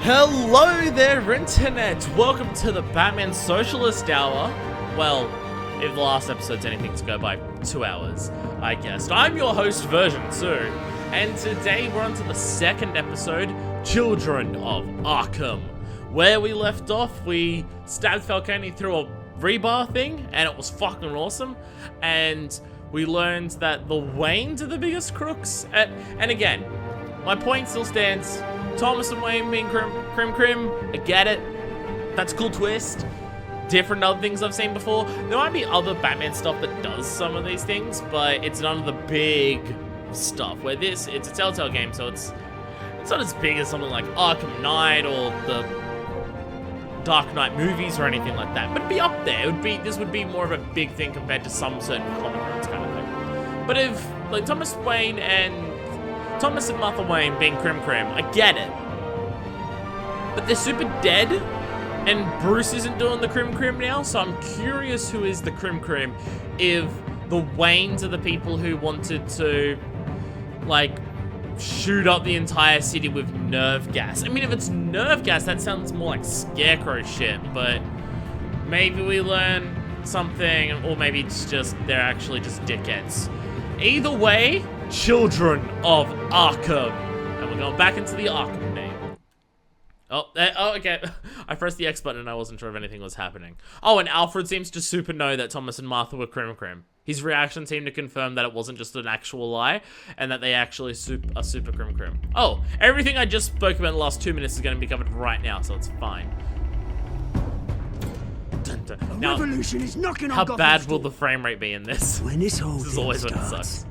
Hello there, Internet! Welcome to the Batman Socialist Hour. Well, if the last episode's anything to go by, 2 hours, I guess. I'm your host, Version 2, and today we're on to the second episode, Children of Arkham. Where we left off, we stabbed Falcone through a rebar thing, and it was fucking awesome, and we learned that the Waynes are the biggest crooks, and again, my point still stands. Thomas and Wayne being Crim, I get it. That's a cool twist. Different other things I've seen before. There might be other Batman stuff that does some of these things, but it's none of the big stuff. Where it's a Telltale game, so it's not as big as something like Arkham Knight or the Dark Knight movies or anything like that. But it'd be up there. This would be more of a big thing compared to some certain comic runs kind of thing. But if like Thomas and Martha Wayne being Crim, I get it. But they're super dead, and Bruce isn't doing the Crim now, so I'm curious who is the Crim if the Waynes are the people who wanted to, like, shoot up the entire city with nerve gas. I mean, if it's nerve gas, that sounds more like Scarecrow shit, but maybe we learn something, or maybe it's just, they're actually just dickheads. Either way, Children of Arkham. And we're going back into the Arkham name. Oh, okay. I pressed the X button and I wasn't sure if anything was happening. Oh, and Alfred seems to super know that Thomas and Martha were Crim. His reaction seemed to confirm that it wasn't just an actual lie, and that they actually are super Crim. Oh, everything I just spoke about in the last 2 minutes is going to be covered right now, so it's fine. Now, revolution is knocking on how Gotham's bad will door. the frame rate be in this? When this whole This is thing always when it starts, sucks.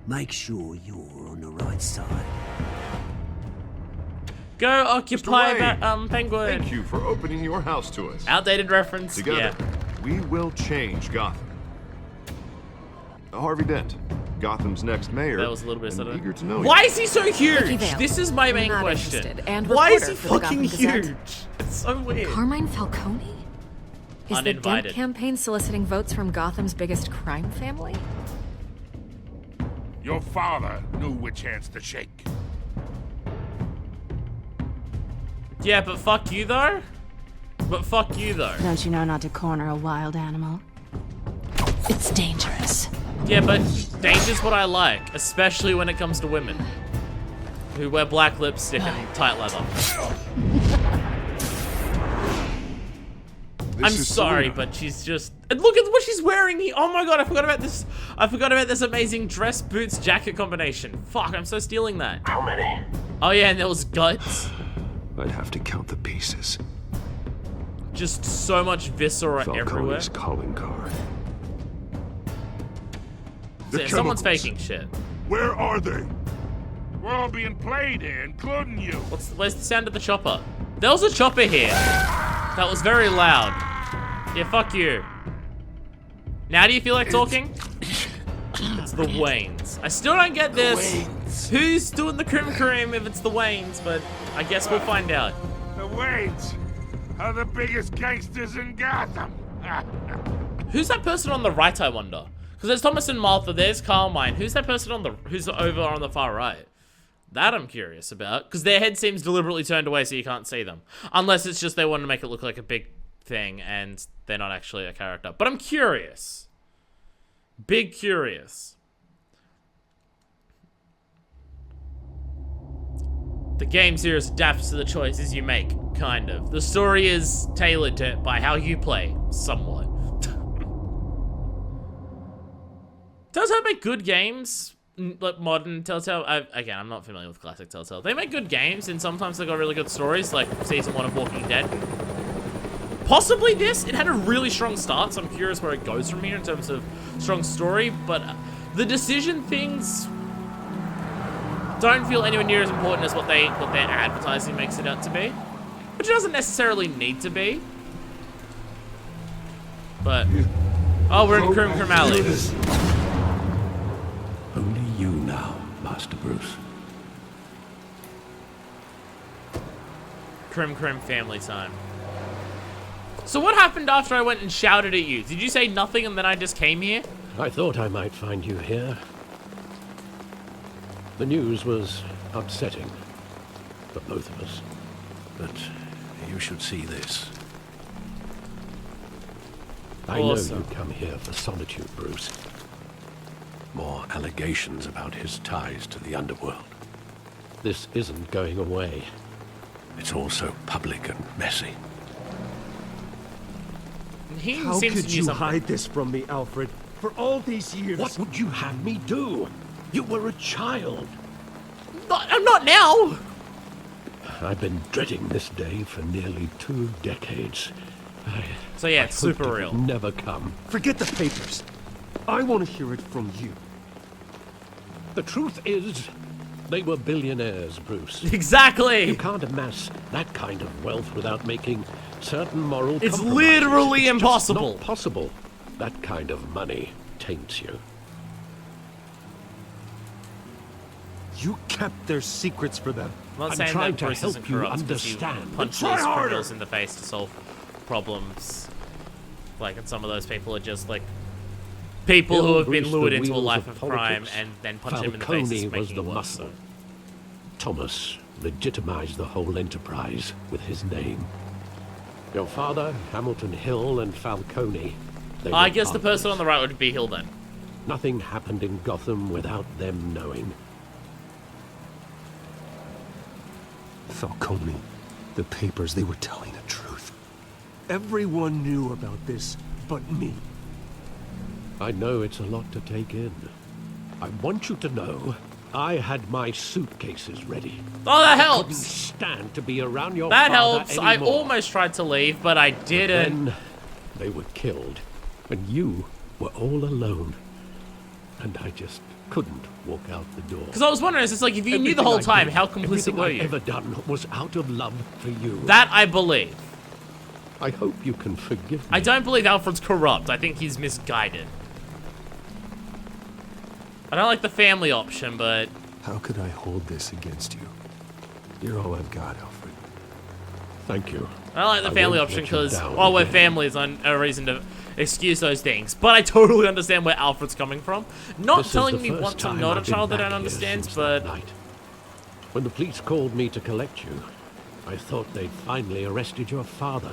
make sure you're on the right side. Go occupy that penguin. Thank you for opening your house to us. Outdated reference. Together, Yeah. we will change Gotham. Harvey Dent, Gotham's next mayor. That was a little bit and sudden. eager to know Why you. is he so huge? Vale. This is my main Not question. interested, and Why is reporter he for the fucking Gotham Gazette. huge? It's so weird. Carmine Falcone? Is the Dent Uninvited. campaign soliciting votes from Gotham's biggest crime family? Your father knew which hands to shake. Yeah, but fuck you though. Don't you know not to corner a wild animal? It's dangerous. Yeah, but danger's what I like, especially when it comes to women who wear black lipstick and tight leather. I'm sorry, but she's just... And look at what she's wearing here. Oh my god, I forgot about this. I forgot about this amazing dress, boots, jacket combination. Fuck, I'm so stealing that. How many? Oh yeah, and there was guts. I'd have to count the pieces. Just so much viscera everywhere. Falcone's calling card. Yeah, someone's faking shit. Where are they? We're all being played here, including you. Where's the sound of the chopper? There was a chopper here. That was very loud. Yeah, fuck you. Now do you feel like talking? It's the Waynes. I still don't get this. Who's doing the Crim if it's the Waynes, but I guess we'll find out. The Waynes are the biggest gangsters in Gotham. Who's that person on the right, I wonder? Because there's Thomas and Martha, there's Carmine. Who's that person who's over on the far right? That I'm curious about, because their head seems deliberately turned away so you can't see them. Unless it's just they want to make it look like a big thing and they're not actually a character. But I'm curious. Big curious. The game series adapts to the choices you make, kind of. The story is tailored by how you play, somewhat. Telltale make good games. Like modern Telltale, again, I'm not familiar with classic Telltale. They make good games, and sometimes they got really good stories, like Season 1 of Walking Dead. Possibly this, it had a really strong start, so I'm curious where it goes from here in terms of strong story, but the decision things don't feel anywhere near as important as what their advertising makes it out to be. Which it doesn't necessarily need to be. But, oh, we're in Crim Alley. Only you now, Master Bruce. Crim family time. So what happened after I went and shouted at you? Did you say nothing and then I just came here? I thought I might find you here. The news was upsetting for both of us. but you should see this. I know you come here for solitude, Bruce. More allegations about his ties to the underworld. This isn't going away. It's all so public and messy. He How seems could to you something. hide this from me, Alfred? For all these years. What would you have me do? You were a child. I'm not now. I've been dreading this day for nearly 2 decades. So yeah, it's I hoped super it real. would never come. Forget the papers. I want to hear it from you. The truth is, they were billionaires, Bruce. Exactly. You can't amass that kind of wealth without making certain moral It's compromises. literally It's just impossible. not possible. That kind of money taints you. You kept their secrets for them. I'm not I'm saying trying that to Bruce help isn't you corrupt because you understand. punch Try these harder. criminals in the face to solve problems. Like, and some of those people are just like people who have been Bruce, the lured into a wheels life of of crime politics. and then punch him in the face is Falcone was making the it worse. muscle. Thomas legitimized the whole enterprise with his name. Your father, Hamilton Hill, and Falcone. they I were guess the person on partners. the right would be Hill then. Nothing happened in Gotham without them knowing. Falcone, the papers, they were telling the truth. Everyone knew about this but me. I know it's a lot to take in. I want you to know I had my suitcases ready. Oh, that Couldn't helps. stand to be around your That father helps. I anymore. almost tried to leave, but I didn't. Then they were killed, and you were all alone. And I just couldn't walk out the door. Because I was wondering, it's just like if you knew the Everything whole I time, did, how complicit everything were I've you? ever done was out of love for you. That I believe. I hope you can forgive me. I don't believe Alfred's corrupt. I think he's misguided. I don't like the family option, but How could I hold this against you? You're all I've got, Alfred. Thank you. I don't like the I family won't option let you because, down well, we're again. families on a reason to excuse those things. But I totally understand where Alfred's coming from. Not This is telling the me first what to time not a I've been child that back don't here understand, since but that night. When the police called me to collect you, I thought they'd finally arrested your father.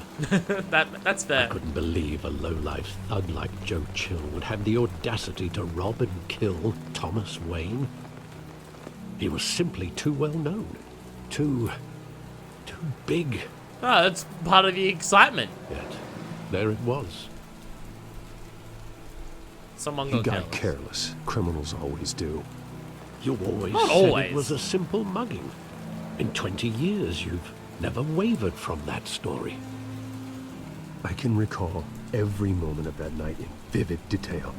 that's I fair. couldn't believe a low-life thug like Joe Chill would have the audacity to rob and kill Thomas Wayne. He was simply too well known. Too big. Oh, that's part of the excitement. Yet, there it was. Someone He got got killed. careless. Criminals always do. You always Not said always. it was a simple mugging. In 20 years, you've never wavered from that story. I can recall every moment of that night in vivid detail.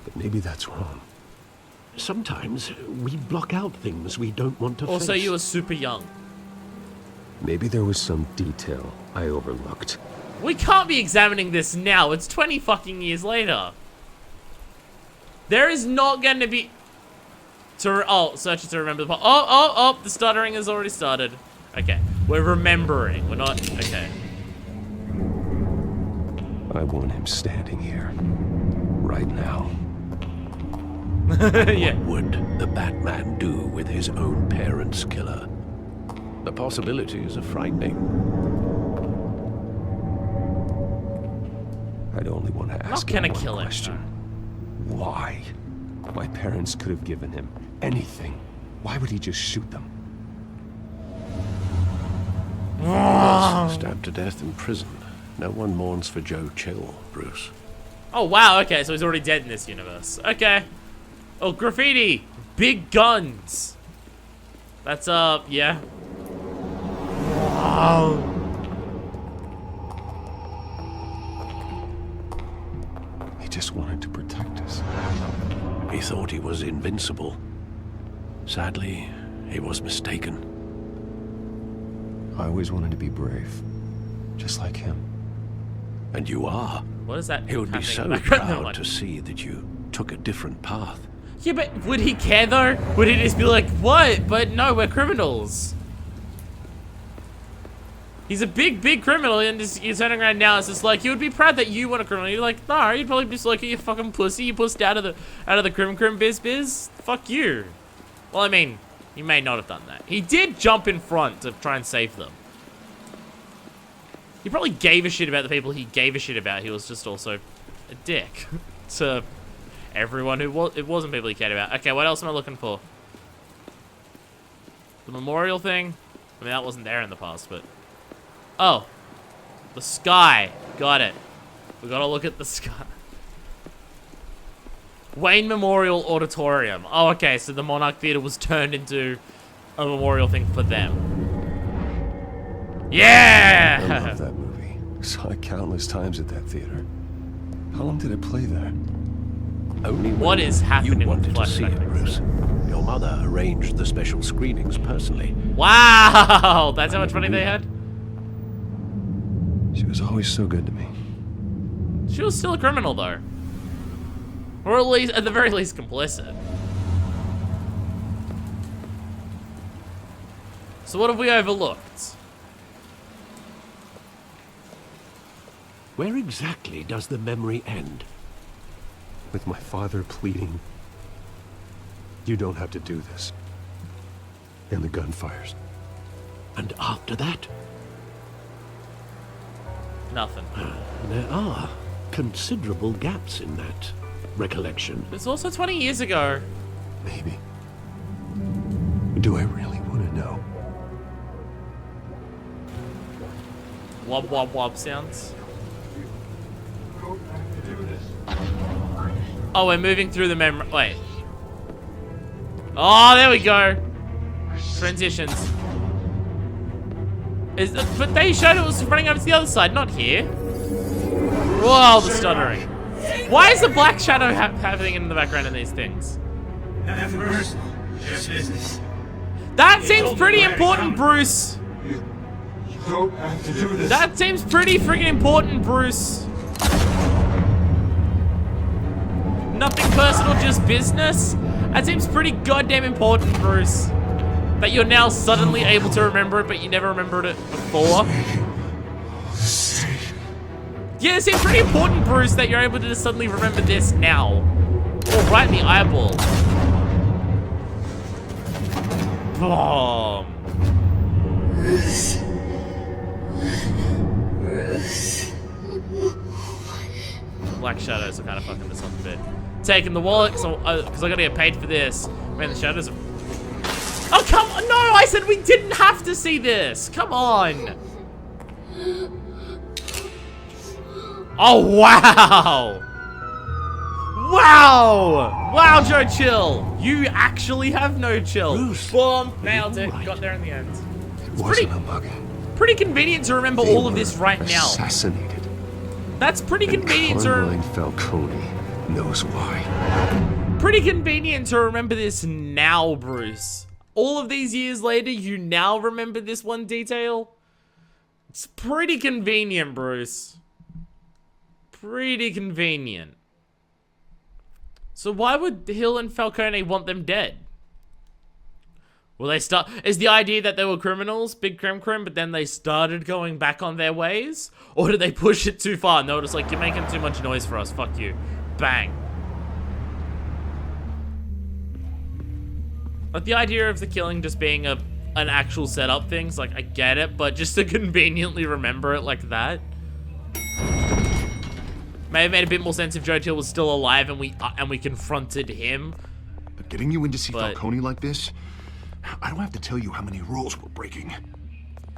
But maybe that's wrong. Sometimes we block out things we don't want to Also, face. you were super young. Maybe there was some detail I overlooked. We can't be examining this now. It's 20 fucking years later. There is not going to be... search it to remember the... Oh, the stuttering has already started. Okay, we're remembering. We're not... Okay. I want him standing here. Right now. Yeah. What would the Batman do with his own parents' killer? The possibilities are frightening. I'd only want to ask gonna him one kill him, question. Why? My parents could have given him anything. Why would he just shoot them? Stabbed to death in prison. No one mourns for Joe Chill, Bruce. Oh, wow. Okay, so he's already dead in this universe. Okay. Oh, graffiti. Big guns. That's, yeah. Wow. He just wanted to protect us. He thought he was invincible. Sadly, he was mistaken. I always wanted to be brave. Just like him. And you are. What is that? He would be happening so in the background? Never proud mind. to see that you took a different path. Yeah, but would he care, though? Would he just be like, what? But no, we're criminals. He's a big criminal, and he's turning around now. It's just like, he would be proud that you weren't a criminal. You're like, no, you'd probably just like, you fucking pussy. You pussed out of the crim biz. Fuck you. Well, I mean, he may not have done that. He did jump in front to try and save them. He probably gave a shit about the people he gave a shit about. He was just also a dick to everyone who it wasn't people he cared about. Okay, what else am I looking for? The memorial thing? I mean, that wasn't there in the past, but... Oh. The sky. Got it. We gotta look at the sky. Wayne Memorial Auditorium. Oh, okay, so the Monarch Theatre was turned into a memorial thing for them. Yeah! I love that movie. Saw it countless times at that theater. How long did it play there? Only What is happening you wanted with to see flashback it, Bruce. Your mother arranged the special screenings personally. Wow! That's how much money they had? She was always so good to me. She was still a criminal, though. Or at least, at the very least, complicit. So what have we overlooked? Where exactly does the memory end? With my father pleading, "You don't have to do this." And the gun fires. And after that? Nothing. There are considerable gaps in that recollection. It's also 20 years ago. Maybe. Do I really want to know? Wob wob wob sounds. Oh, we're moving through the memory. Wait. Oh, there we go. Transitions. But they showed it was running over to the other side, not here. Whoa, the stuttering. Why is the black shadow happening in the background in these things? That seems pretty important, Bruce. That seems pretty freaking important, Bruce. Nothing personal, just business? That seems pretty goddamn important, Bruce. That you're now suddenly able to remember it, but you never remembered it before. Yeah, it seems pretty important, Bruce, that you're able to just suddenly remember this now. Oh, right in the eyeball. Boom. Black shadows are kind of fucking this up a bit. Taking the wallet, because I gotta get paid for this. Man, the shadows are... Oh, come on! No, I said we didn't have to see this! Come on! Oh, wow! Wow! Wow, Joe, chill! You actually have no chill. Bruce, boom! Nailed it. right. Got there in the end. It wasn't a bug. Pretty convenient to remember all of this right now. Assassinated. That's pretty convenient to Carmine Falcone knows why. Pretty convenient to remember this now, Bruce. All of these years later, you now remember this one detail? It's pretty convenient, Bruce. Pretty convenient. So why would Hill and Falcone want them dead? Will they start... Is the idea that they were criminals, big crim, but then they started going back on their ways? Or did they push it too far and they were just like, you're making too much noise for us, fuck you. Bang. Like, the idea of the killing just being an actual setup thing's like, I get it, but just to conveniently remember it like that? May have made a bit more sense if Joe Till was still alive and we confronted him. But getting you in to see But- Falcone like this, I don't have to tell you how many rules we're breaking.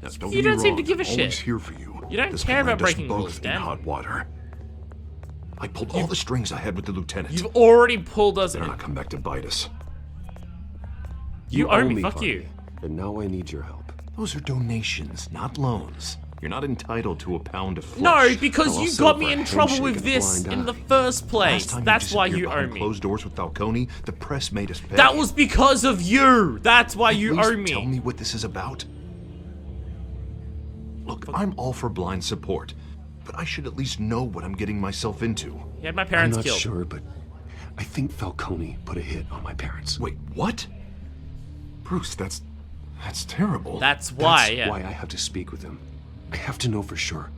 Now, don't You get me don't seem wrong, to give a I'm always shit. here for you. You don't This care can about land us breaking both rules, in Dan. hot water. I pulled all the strings I had with the lieutenant. You've already pulled us Better in. not come back to bite us. You owe me, fuck you. And now I need your help. Those are donations, not loans. You're not entitled to a pound of flesh. No, because I'll you settle got me for a in trouble handshake with and a this blind in the eye. first place. Last time That's you why disappeared you owe behind me. closed doors with Falcone, the press made us pay. That was because of you. That's why you At least owe me. Tell me what this is about. Look, I'm all for blind support, but I should at least know what I'm getting myself into. He had my I'm parents not killed. sure, but I think Falcone put a hit on my parents. Wait, what? Bruce, that's terrible. That's why, That's yeah. why I have to speak with him. I have to know for sure.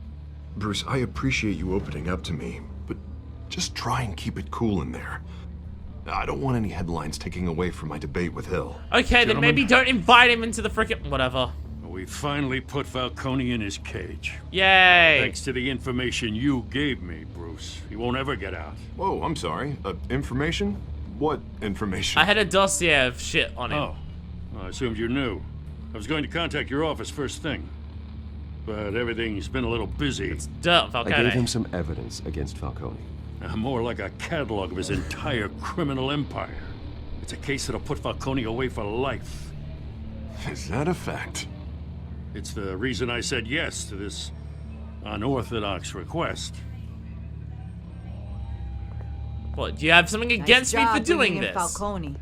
Bruce, I appreciate you opening up to me, but just try and keep it cool in there. I don't want any headlines taking away from my debate with Hill. Okay, then maybe don't invite him into the frickin' whatever. we finally put Falcone in his cage. Yay! Thanks to the information you gave me, Bruce. He won't ever get out. Whoa, I'm sorry. Information? What information? I had a dossier of shit on him. Oh, well, I assumed you knew. I was going to contact your office first thing. But everything's been a little busy. It's dirt, Falcone. I gave him some evidence against Falcone. More like a catalog of his entire criminal empire. It's a case that'll put Falcone away for life. Is that a fact? It's the reason I said yes to this unorthodox request. What, do you have something against me for doing this? Falcone.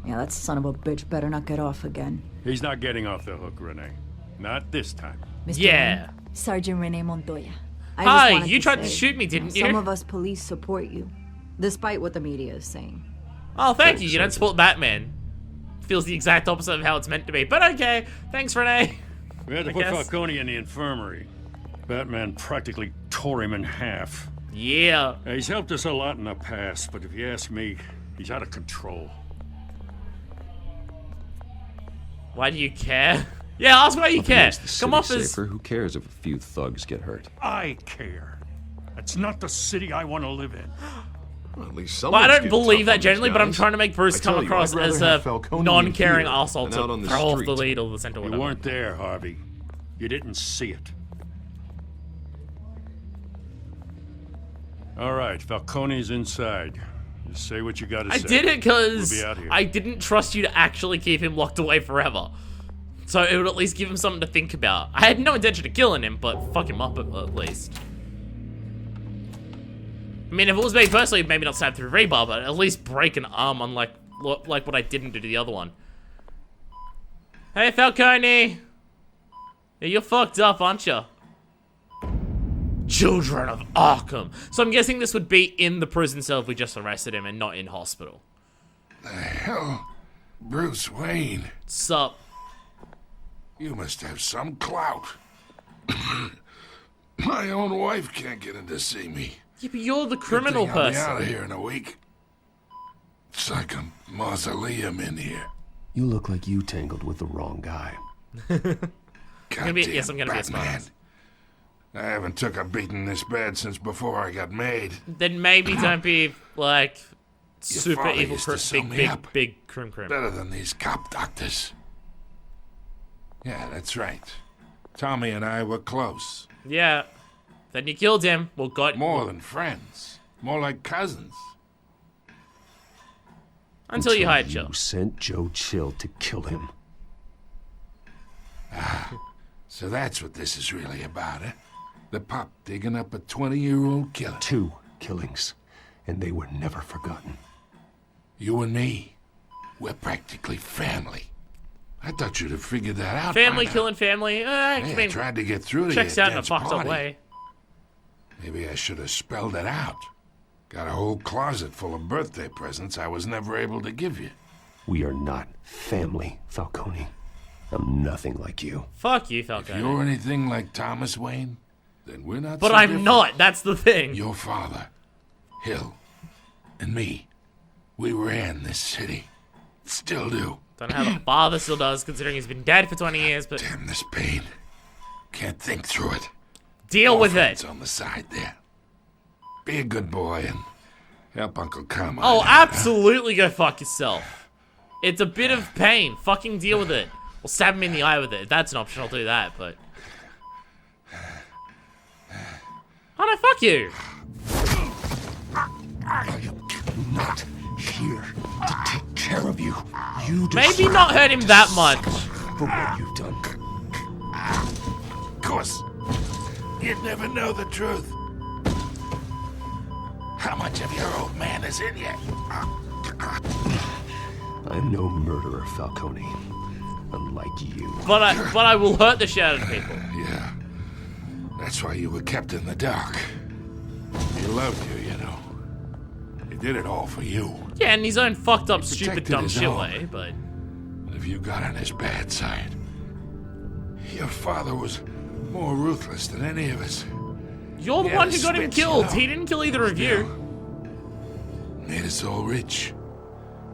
Yeah, that son of a bitch better not get off again. He's not getting off the hook, Renee. Not this time. Mr. Yeah. Wayne, Sergeant Renee Montoya. Hi, you tried to shoot me, didn't you? Some of us police support you, despite what the media is saying. Oh, thank you. You don't support Batman. Feels the exact opposite of how it's meant to be. But okay. Thanks, Renee. We had to put Falcone in the infirmary. Batman practically tore him in half. Yeah. He's helped us a lot in the past, but if you ask me, he's out of control. Why do you care? Yeah, ask why you care. Come off as... Safer. Who cares if a few thugs get hurt? I care. That's not the city I want to live in. Well, at least Well, I don't believe that generally, but I'm trying to make Bruce come across I'd rather as have a Falcone non-caring here asshole than out on to the throw off the street. lead or the center or You whatever. weren't there, Harvey. You didn't see it. All right, Falcone's inside. Just say what you gotta I say. did it because We'll be out here. I didn't trust you to actually keep him locked away forever. So it would at least give him something to think about. I had no intention of killing him, but fuck him up at least. I mean, if it was me personally, maybe not stab through rebar, but at least break an arm, unlike like what I didn't do to the other one. Hey, Falcone! Yeah, you're fucked up, aren't you? Children of Arkham. So I'm guessing this would be in the prison cell if we just arrested him and not in hospital. The hell? Bruce Wayne. Sup? You must have some clout. My own wife can't get in to see me. Yeah, but you're the criminal Good thing I'll be person. out of here in a week. It's like a mausoleum in here. You look like you tangled with the wrong guy. Yes, I'm gonna be a Batman. smart. I haven't took a beating this bad since before I got made. Then maybe don't be like Your super father evil, used to sew me big up. crim. Better than these cop doctors. Yeah, that's right. Tommy and I were close. Yeah. Then you killed him. Well, got More than friends. More like cousins. until you hired Chill. You sent Joe Chill to kill him. So that's what this is really about, eh? The pup digging up a 20-year-old killer. 2 killings, and they were never forgotten. You and me, we're practically family. I thought you'd have figured that out. Family by now. killing family. I Yeah, mean, tried to get through to checks you out at in a Dent's fucked up party. way. Maybe I should have spelled it out. Got a whole closet full of birthday presents I was never able to give you. We are not family, Falcone. I'm nothing like you. Fuck you, If Falcone. you're anything like Thomas Wayne, then we're not But so I'm different. not. That's the thing. Your father, Hill, and me, we ran this city. Still do. Don't know how the father still does, considering he's been dead for 20 years, but Damn this pain. Can't think through it. deal with Orphans it. on the side there. Be a good boy and help Uncle Carmine. Oh, out, huh? absolutely go fuck yourself. It's a bit of pain. Fucking deal with it. Or stab him in the eye with it. If that's an option, I'll do that, but... Oh no, fuck you! I am not here to take care of you. You Maybe not hurt him that much. for what you've done. Of course. You'd never know the truth. How much of your old man is in you? I'm no murderer, Falcone. Unlike you. But I will hurt the shit out of people. Yeah. That's why you were kept in the dark. He loved you, you know. He did it all for you. Yeah, in his own fucked up, He stupid, protected dumb his shit own. way, but... But if you got on his bad side, your father was more ruthless than any of us. You're the Yeah, one who got him spits, you killed. know. He didn't kill either of you. Made us all rich,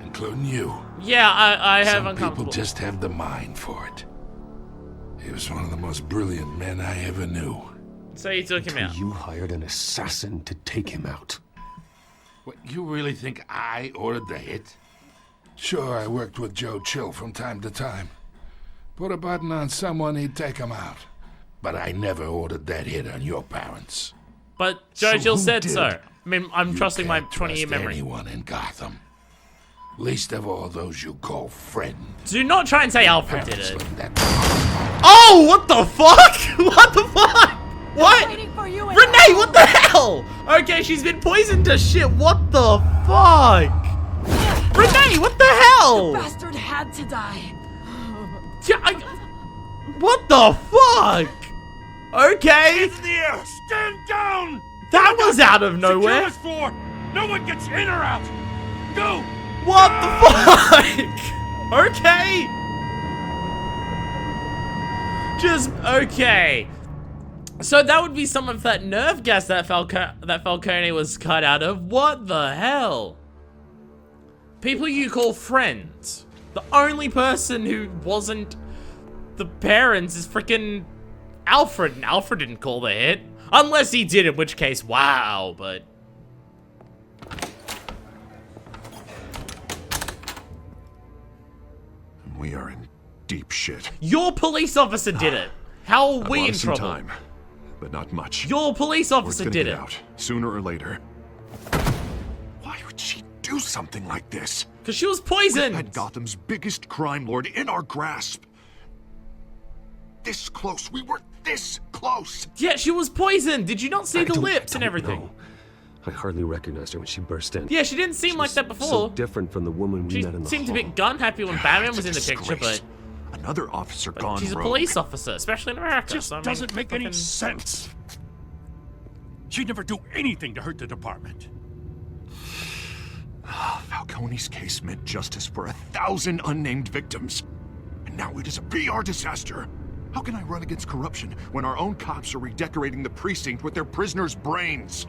including you. Yeah, I have Some uncomfortable. people just have the mind for it. He was one of the most brilliant men I ever knew. So you took him out. You hired an assassin to take him out. What, you really think I ordered the hit? Sure, I worked with Joe Chill from time to time. Put a button on someone, he'd take him out. But I never ordered that hit on your parents. But Joe Chill said did? so. I mean, I'm trusting my Can't 20-year trust memory. anyone in Gotham. Least of all those you call friends. Do not try and say Alfred did Parents it. like that. Oh, what the fuck? What the fuck? What? Renee, what the hell? Okay, she's been poisoned to shit. What the fuck? Renee, what the hell? The bastard had to die. Yeah, what the fuck? Okay. In the air! Stand down! That was out of nowhere. Secure this floor! No one gets in or out! Go! What the fuck? Okay. Just okay. So that would be some of that nerve gas that Falcone was cut out of. What the hell? People you call friends. The only person who wasn't the parents is freaking Alfred, and Alfred didn't call the hit. Unless he did, in which case, wow, but... We are in deep shit. Your police officer did it. How are we in Some trouble? time, but not much. Your police officer Word's gonna did get it. out, sooner or later. Why would she do something like this? Because she was We poisoned. had Gotham's biggest crime lord in our grasp. This close. We were this close. Yeah, she was poisoned. Did you not see the lips and everything? know. I hardly recognized her when she burst in. Yeah, she didn't seem like that before. So different from the woman we She met in the seemed a hall. bit gun happy when Batman was in the picture, Disgrace. but Another officer gone she's a rogue. police officer, especially in America. Just so, I mean, doesn't make any fucking- sense. She'd never do anything to hurt the department. Falcone's case meant justice for 1,000 unnamed victims. And now it is a PR disaster. How can I run against corruption when our own cops are redecorating the precinct with their prisoners' brains?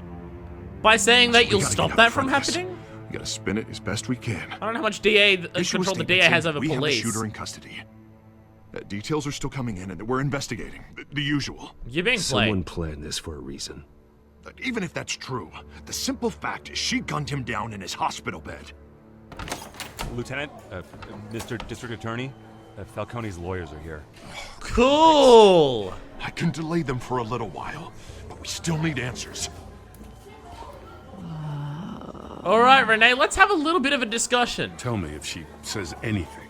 By saying that We you'll gotta stop get out that in from front of this. happening? We gotta spin it as best we can. I don't know how much DA Issue a control the statement DA saying has over we have the police. shooter in custody. Details are still coming in and that we're investigating. The usual. You're being Someone played. planned this for a reason. Even if that's true, the simple fact is she gunned him down in his hospital bed. Lieutenant, Mr. District Attorney, Falcone's lawyers are here. Cool. I can delay them for a little while, but we still need answers. All right, Renee, let's have a little bit of a discussion. Tell me if she says anything.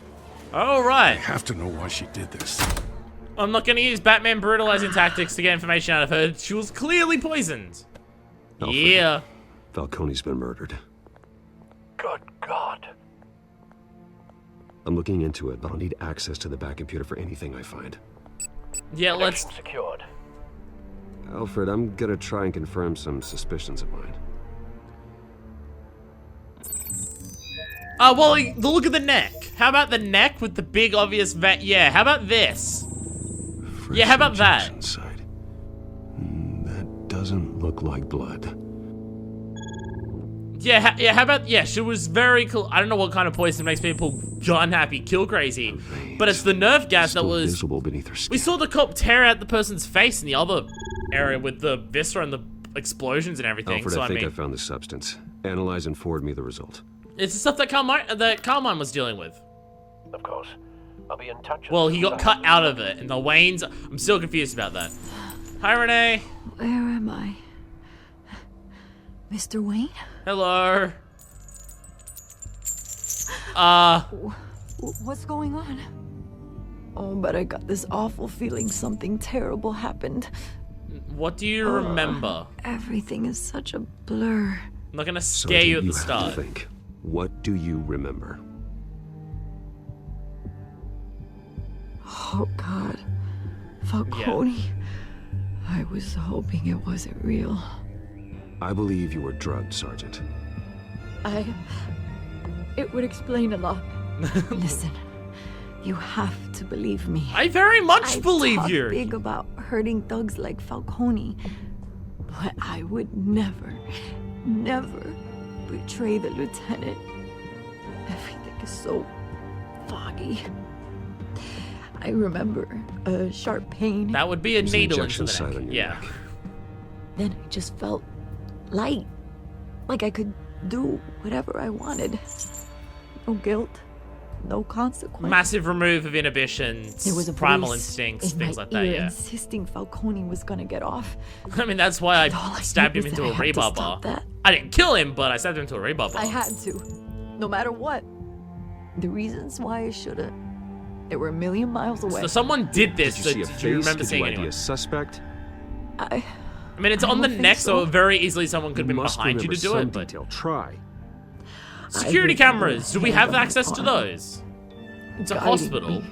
All I right. have to know why she did this. I'm not going to use Batman brutalizing tactics to get information out of her. She was clearly poisoned. Alfred. Yeah. Falcone's been murdered. Good God. I'm looking into it, but I'll need access to the back computer for anything I find. Yeah, let's... Secured. Alfred, I'm gonna try and confirm some suspicions of mine. Well, look at the neck. How about the neck with the big obvious vet? Yeah, how about this? Fresh Yeah, how about that? injection site. That doesn't look like blood. Yeah, yeah, how about, yeah, she was very cool. I don't know what kind of poison makes people gun happy, kill crazy, but it's the nerve gas that Still was... visible beneath her skin. We saw the cop tear out the person's face in the other area with the viscera and the explosions and everything, Alfred, so I I think mean... I found the substance. Analyze and forward me the result. It's the stuff that Carmine was dealing with. Of course. I'll be in touch. Well, he got cut out of it, and the Waynes... I'm still confused about that. Hi, Renee. Where am I? Mr. Wayne? Hello. What's going on? Oh, but I got this awful feeling something terrible happened. What do you remember? Everything is such a blur. I'm not gonna scare you at the have start. to think. What do you remember? Oh, God. Falcone. I was hoping it wasn't real. I believe you were drugged, Sergeant. It would explain a lot. Listen, you have to believe me. I very much believe talk you. Big about hurting thugs like Falcone, but I would never betray the lieutenant. Everything is so foggy. I remember a sharp pain. That would be a needle into injection the site neck. on your Yeah. neck. Then I just felt light. Like I could do whatever I wanted. No guilt. No consequence. Massive remove of inhibitions, There was a primal voice instincts, in things my like that, ear yeah. insisting Falcone was gonna get off. I mean, that's why All I I stabbed knew him was into that a I had to rebar stop bar. that. I didn't kill him, but I stabbed him into a rebar bar. I had to. No matter what. The reasons why I shouldn't. They were a million miles away. So someone did this. Did So you see a do face? you remember Did seeing you ID anyone? a suspect? I mean, it's I on the don't think neck, so so. very easily someone could have been must behind you to remember do some it. But detail. Try. security I cameras, do we have had on access my to arm, those? It's a guiding hospital. me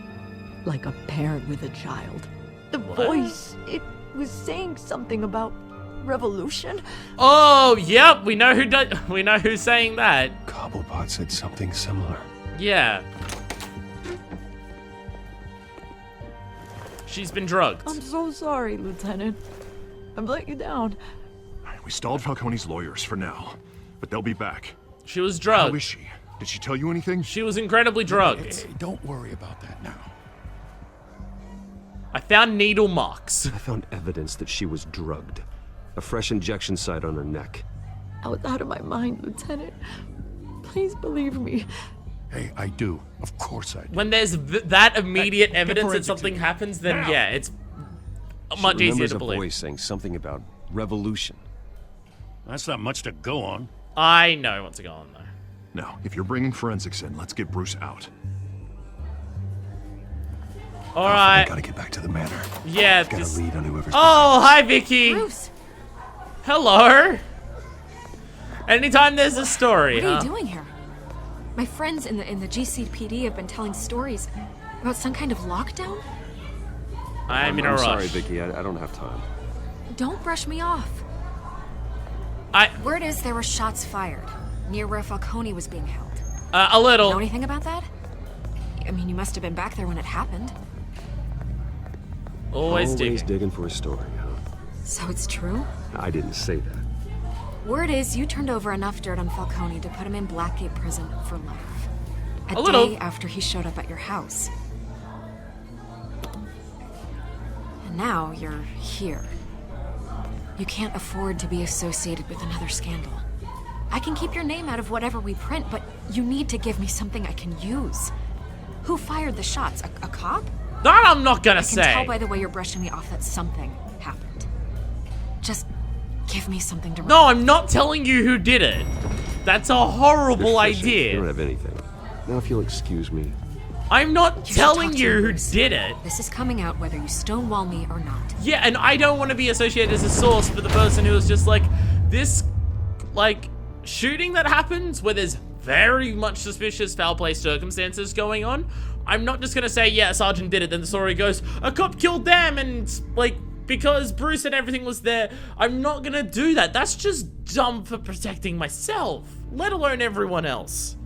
like a parent with a child. The What? voice, it was saying something about revolution. Oh, yep, we know who we know who's saying that. Cobblepot said something similar. Yeah. She's been drugged. I'm so sorry, Lieutenant. I've let you down. We stalled Falcone's lawyers for now, but they'll be back. She was How drugged. is she? Did she tell you anything? She was incredibly drugged. Hey, don't worry about that now. I found needle marks. I found evidence that she was drugged. A fresh injection site on her neck. I was out of my mind, Lieutenant. Please believe me. Hey, I do. Of course I do. When there's that immediate evidence that forensics something team. happens, then Now. yeah, it's She much easier remembers to a believe. voice saying something about revolution. That's not much to go on. I know what's going on though. Now, if you're bringing forensics in, let's get Bruce out. All right. I gotta get back to the manor. Yeah. Gotta This... lead on whoever's. Oh, hi, Vicky. Bruce, Hello. Anytime there's a story, what are huh? you doing here? My friends in the GCPD have been telling stories about some kind of lockdown. I'm in a I'm rush. sorry, Vicky. I don't have time. Don't brush me off. Word is there were shots fired near where Falcone was being held. A little. Know anything about that? I mean, you must have been back there when it happened. Always Always digging. digging for a story, huh? So it's true? I didn't say that. Word is you turned over enough dirt on Falcone to put him in Blackgate Prison for life. A little. Day after he showed up at your house. And now you're here. You can't afford to be associated with another scandal. I can keep your name out of whatever we print, but you need to give me something I can use. Who fired the shots? A cop? That I'm not gonna I can say. tell by the way you're brushing me off that something happened. Just give me something to No, I'm not telling you who did it. That's a horrible You're fishing. You idea. don't have anything. Now, if you'll excuse me. I'm not should telling talk to you me, who Bruce. did it. This is coming out whether you stonewall me or not. Yeah, and I don't want to be associated as a source for the person who was just like, this, like, shooting that happens where there's very much suspicious foul play circumstances going on. I'm not just gonna say, yeah, Sergeant did it, then the story goes, a cop killed them, and, like, because Bruce and everything was there. I'm not gonna do that. That's just dumb for protecting myself, let alone everyone else.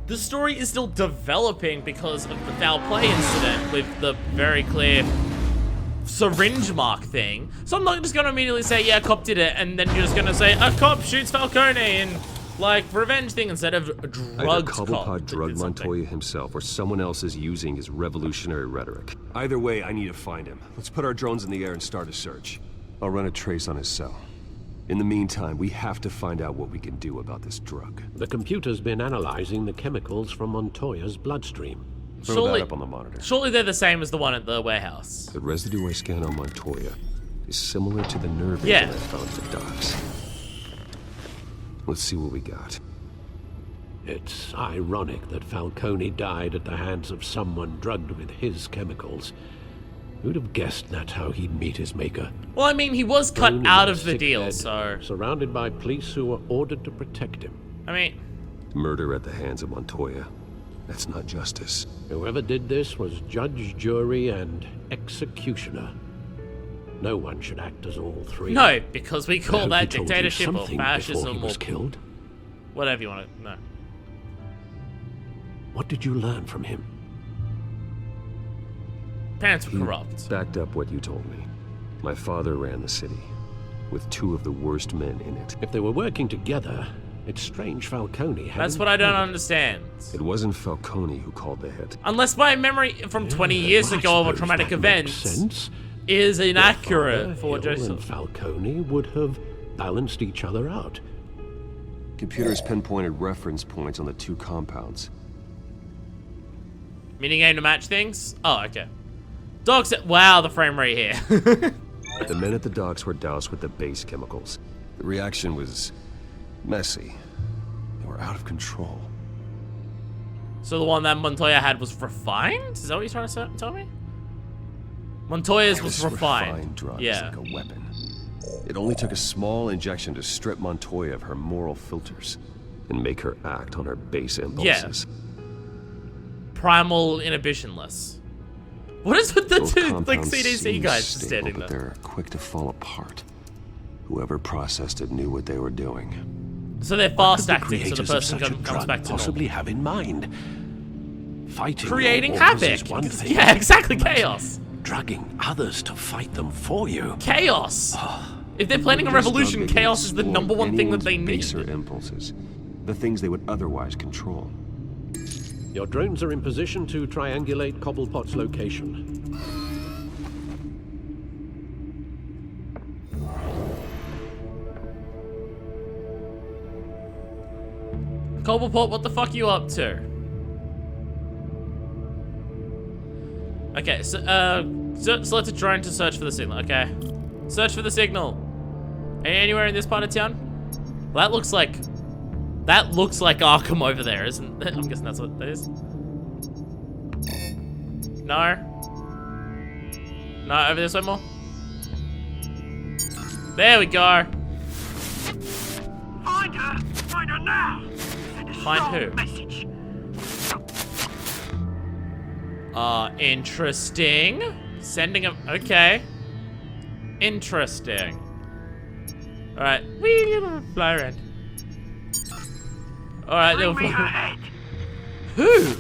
The story is still developing because of the foul play incident with the very clear syringe mark thing. So I'm not just gonna immediately say, yeah, a cop did it, and then you're just gonna say, a cop shoots Falcone and, like, revenge thing instead of a Either drugged cop. Cobblepot that drugged did something. Montoya himself, or someone else is using his revolutionary rhetoric. Either way, I need to find him. Let's put our drones in the air and start a search. I'll run a trace on his cell. In the meantime, we have to find out what we can do about this drug. The computer's been analyzing the chemicals from Montoya's bloodstream. Throw that up on the monitor. Surely they're the same as the one at the warehouse. The residue I scan on Montoya is similar to the nerve Yeah. agent I found at the docks. Let's see what we got. It's ironic that Falcone died at the hands of someone drugged with his chemicals. Who'd have guessed that's how he'd meet his maker? Well, I mean, he was cut Thrown in out a of the sick deal, bed, so... surrounded by police who were ordered to protect him. I mean... Murder at the hands of Montoya. That's not justice. Whoever did this was judge, jury, and executioner. No one should act as all three. No, because we I call hope that he told you dictatorship or something before fascism he was or... killed. whatever you want to... No. What did you learn from him? Parents were corrupt. Backed up what you told me. My father ran the city, with two of the worst men in it. If they were working together, It's strange Falcone hadn't That's what I don't heard. understand. It wasn't Falcone who called the hit. Unless my memory from 20 years I ago of a suppose traumatic that makes event sense. is Their inaccurate father, for what Hill, Joseph. and Falcone would have balanced each other out. Computers pinpointed reference points on the two compounds. Mini game to match things? Oh, okay. Dogs. Wow, the frame rate here. The men at the docks were doused with the base chemicals. The reaction was messy. They were out of control. So the one that Montoya had was refined? Is that what you're trying to tell me? Montoya's was refined. Drug Yeah. is like a weapon. It only took a small injection to strip Montoya of her moral filters and make her act on her base impulses. Primal inhibitionless. What is with the Both two, like, compounds CDC seem guys stable, standing but there? they're quick to fall apart. Whoever processed it knew what they were doing. So they're What fast could acting, so the creators of person such a comes drug back to possibly normal. have in mind? Fighting Creating your wars havoc. is one thing. Yeah, exactly, but chaos. Drugging others to fight them for you. Chaos. If they're planning a This revolution, drug began chaos is the to number one thing that anyone's they need. baser impulses. The things they would otherwise control. Your drones are in position to triangulate Cobblepot's location. Cobblepot, what the fuck are you up to? Okay, so select a drone to search for the signal, okay? Search for the signal. Anywhere in this part of town? Well, that looks like Arkham over there, isn't it? I'm guessing that's what that is. No. No, over this way more. There we go. Find her! Find her now! Find who? Message. Interesting. Sending a, okay. Interesting. Alright, we gonna fly around. Alright, they'll Bring me her fly. head. Who?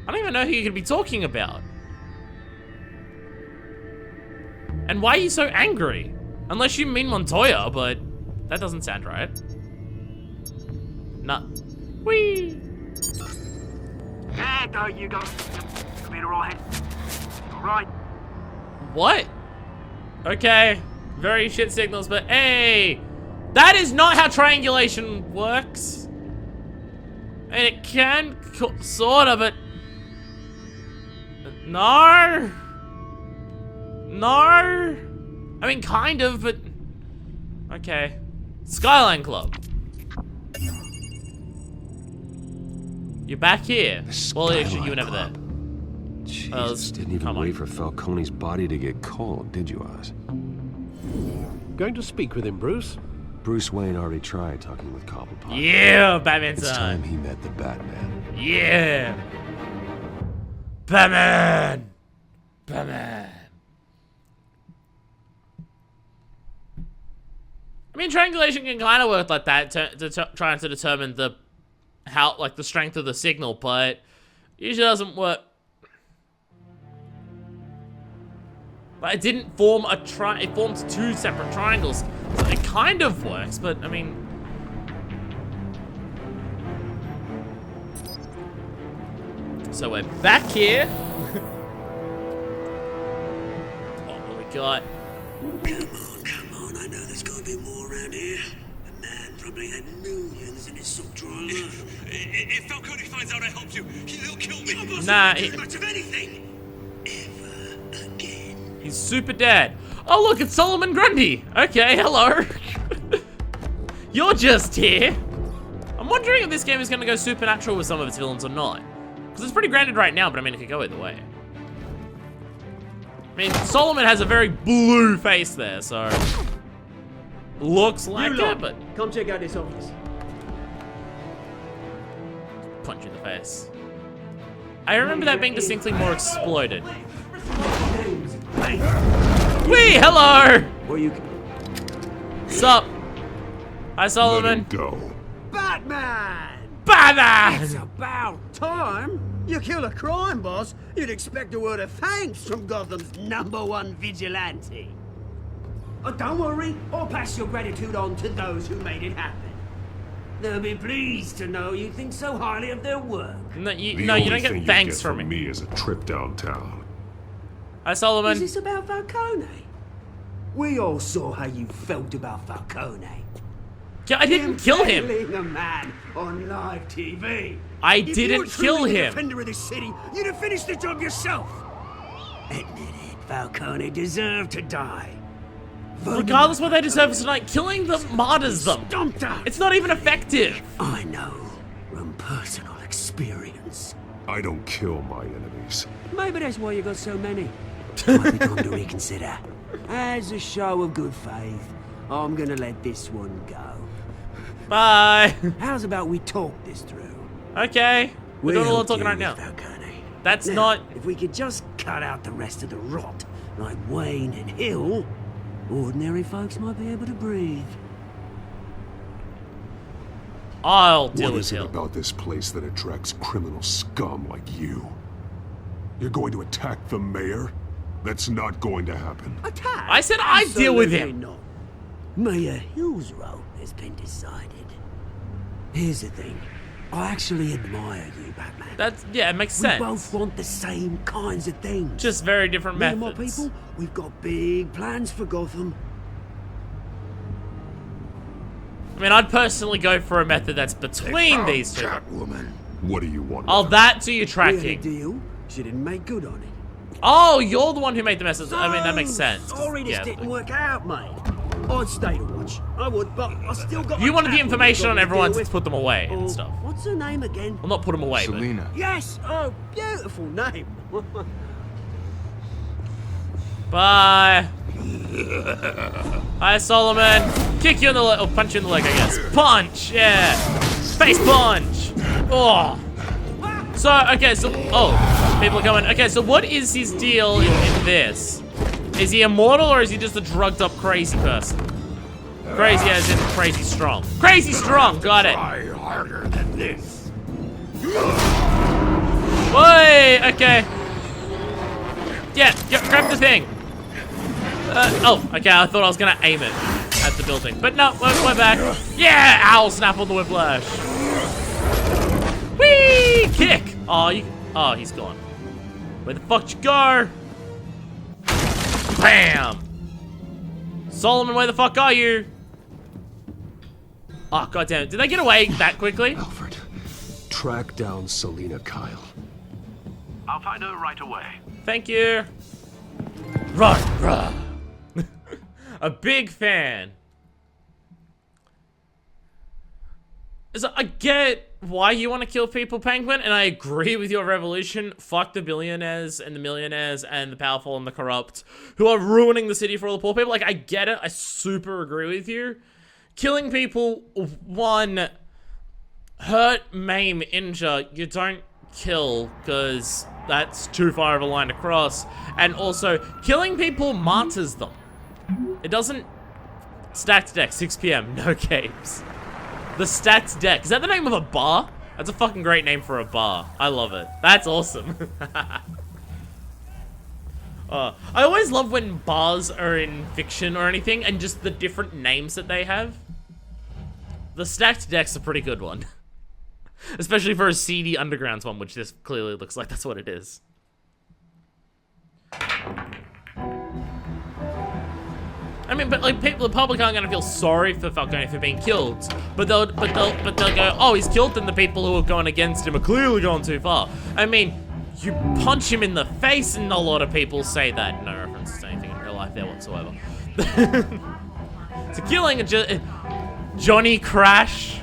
I don't even know who you could be talking about. And why are you so angry? Unless you mean Montoya, but that doesn't sound right. Nah. Whee! There you go. Come in, alright. Alright. What? Okay. Very shit signals, but hey! That is not how triangulation works. And it can, sort of, but... No! No! I mean, kind of, but... Okay. Skyline Club. You're back here. Well, actually, you were never there. Jesus, didn't even wait for Falcone's body to get cold, did you, Oz? Going to speak with him, Bruce? Bruce Wayne already tried talking with Cobblepot. Yeah, Batman It's time. time he met the Batman. Yeah. Batman. Batman. I mean, triangulation can kind of work like that, trying to determine the the strength of the signal, but usually doesn't work. But it didn't form a it forms two separate triangles, so it kind of works, but I mean. So we're back here. What do we got? Come on, I know there's gotta be more around here. The man probably had millions in his sock drawer alone. If Falcone finds out I helped you, he'll kill me. Nah, Too much of anything. Ever again. He's super dead. Oh look, it's Solomon Grundy. Okay, hello. You're just here. I'm wondering if this game is gonna go supernatural with some of its villains or not. Because it's pretty grounded right now, but I mean, it could go either way. I mean, Solomon has a very blue face there, so... Looks like it, but... Come check out this office. Punch you in the face. I remember that being distinctly more exploded. Wee, hello! Where you... Sup? Hi, Solomon. Let him go. Batman! Batman! It's about time. You kill a crime boss, you'd expect a word of thanks from Gotham's #1 vigilante. Oh, don't worry, I'll pass your gratitude on to those who made it happen. They'll be pleased to know you think so highly of their work. No, you don't get thanks from me. Is a trip downtown. Hi, Solomon. Is this about Falcone? We all saw how you felt about Falcone. Yeah, I didn't kill him. Impaling a man on live TV. I If didn't you were kill truly the him. defender of this city, you'd have finished the job yourself. Admit it, Falcone deserved to die. Regardless of what they deserve tonight, killing them martyrs them. It's not even effective. I know from personal experience. I don't kill my enemies. Maybe that's why you got so many. Might be time to reconsider. As a show of good faith, I'm gonna let this one go. Bye. How's about we talk this through? Okay. We're doing a lot of talking right now. That's Now, not... If we could just cut out the rest of the rot, like Wayne and Hill, ordinary folks might be able to breathe. I'll deal What with is it Hill. about this place that attracts criminal scum like you? You're going to attack the mayor? That's not going to happen. Attack? I said I'd deal with him. Absolutely not. Mayor Hill's role has been decided. Here's the thing. I actually admire you, Batman. Yeah, it makes sense. We both want the same kinds of things. Just very different Me and my methods. people, we've got big plans for Gotham. I mean, I'd personally go for a method that's between these two. Catwoman. What do you want? Oh, that's who you're We had a tracking. deal. She didn't make good on it. Oh, you're the one who made the message. I mean, that makes sense. Sorry this didn't work out, mate. I'd stay to watch. I would, but I still got. You my wanted the Catwoman information job on to everyone deal to with. put them away Oh, and stuff. What's her name again? Well, not put them away, Selena. Yes. Oh, beautiful name. Bye. Hi, Solomon. Kick you in the leg, or punch you in the leg, I guess. Punch, yeah. Face punch. Oh. So, okay, so, oh, people are coming. Okay, so what is his deal in this? Is he immortal or is he just a drugged up crazy person? Crazy as in crazy strong. Crazy strong, got it. Try harder than this. Wait, okay. Yeah, grab the thing. Oh, okay, I thought I was gonna aim it at the building. But no, we're back. Yeah, owl snap on the whiplash. Whee! Kick! Oh, he's gone. Where the fuck did you go? Bam! Solomon, where the fuck are you? Oh, goddamn. Did they get away that quickly? Alfred, track down Selena Kyle. I'll find her right away. Thank you. Rah. A big fan. So I get why you want to kill people, Penguin, and I agree with your revolution. Fuck the billionaires and the millionaires and the powerful and the corrupt who are ruining the city for all the poor people. Like, I get it. I super agree with you. Killing people, one, hurt, maim, injure, you don't kill, because that's too far of a line to cross. And also, killing people martyrs them. It doesn't... Stacked deck, 6 p.m, no games. The Stacked Deck. Is that the name of a bar? That's a fucking great name for a bar. I love it. That's awesome. I always love when bars are in fiction or anything and just the different names that they have. The Stacked Deck's a pretty good one. Especially for a seedy underground one, which this clearly looks like that's what it is. I mean, but like, people, the public aren't gonna feel sorry for Falcone for being killed, but they'll go, oh, he's killed, and the people who are going against him are clearly going too far. I mean, you punch him in the face, and a lot of people say that. No reference to anything in real life there whatsoever. So killing Johnny Crash,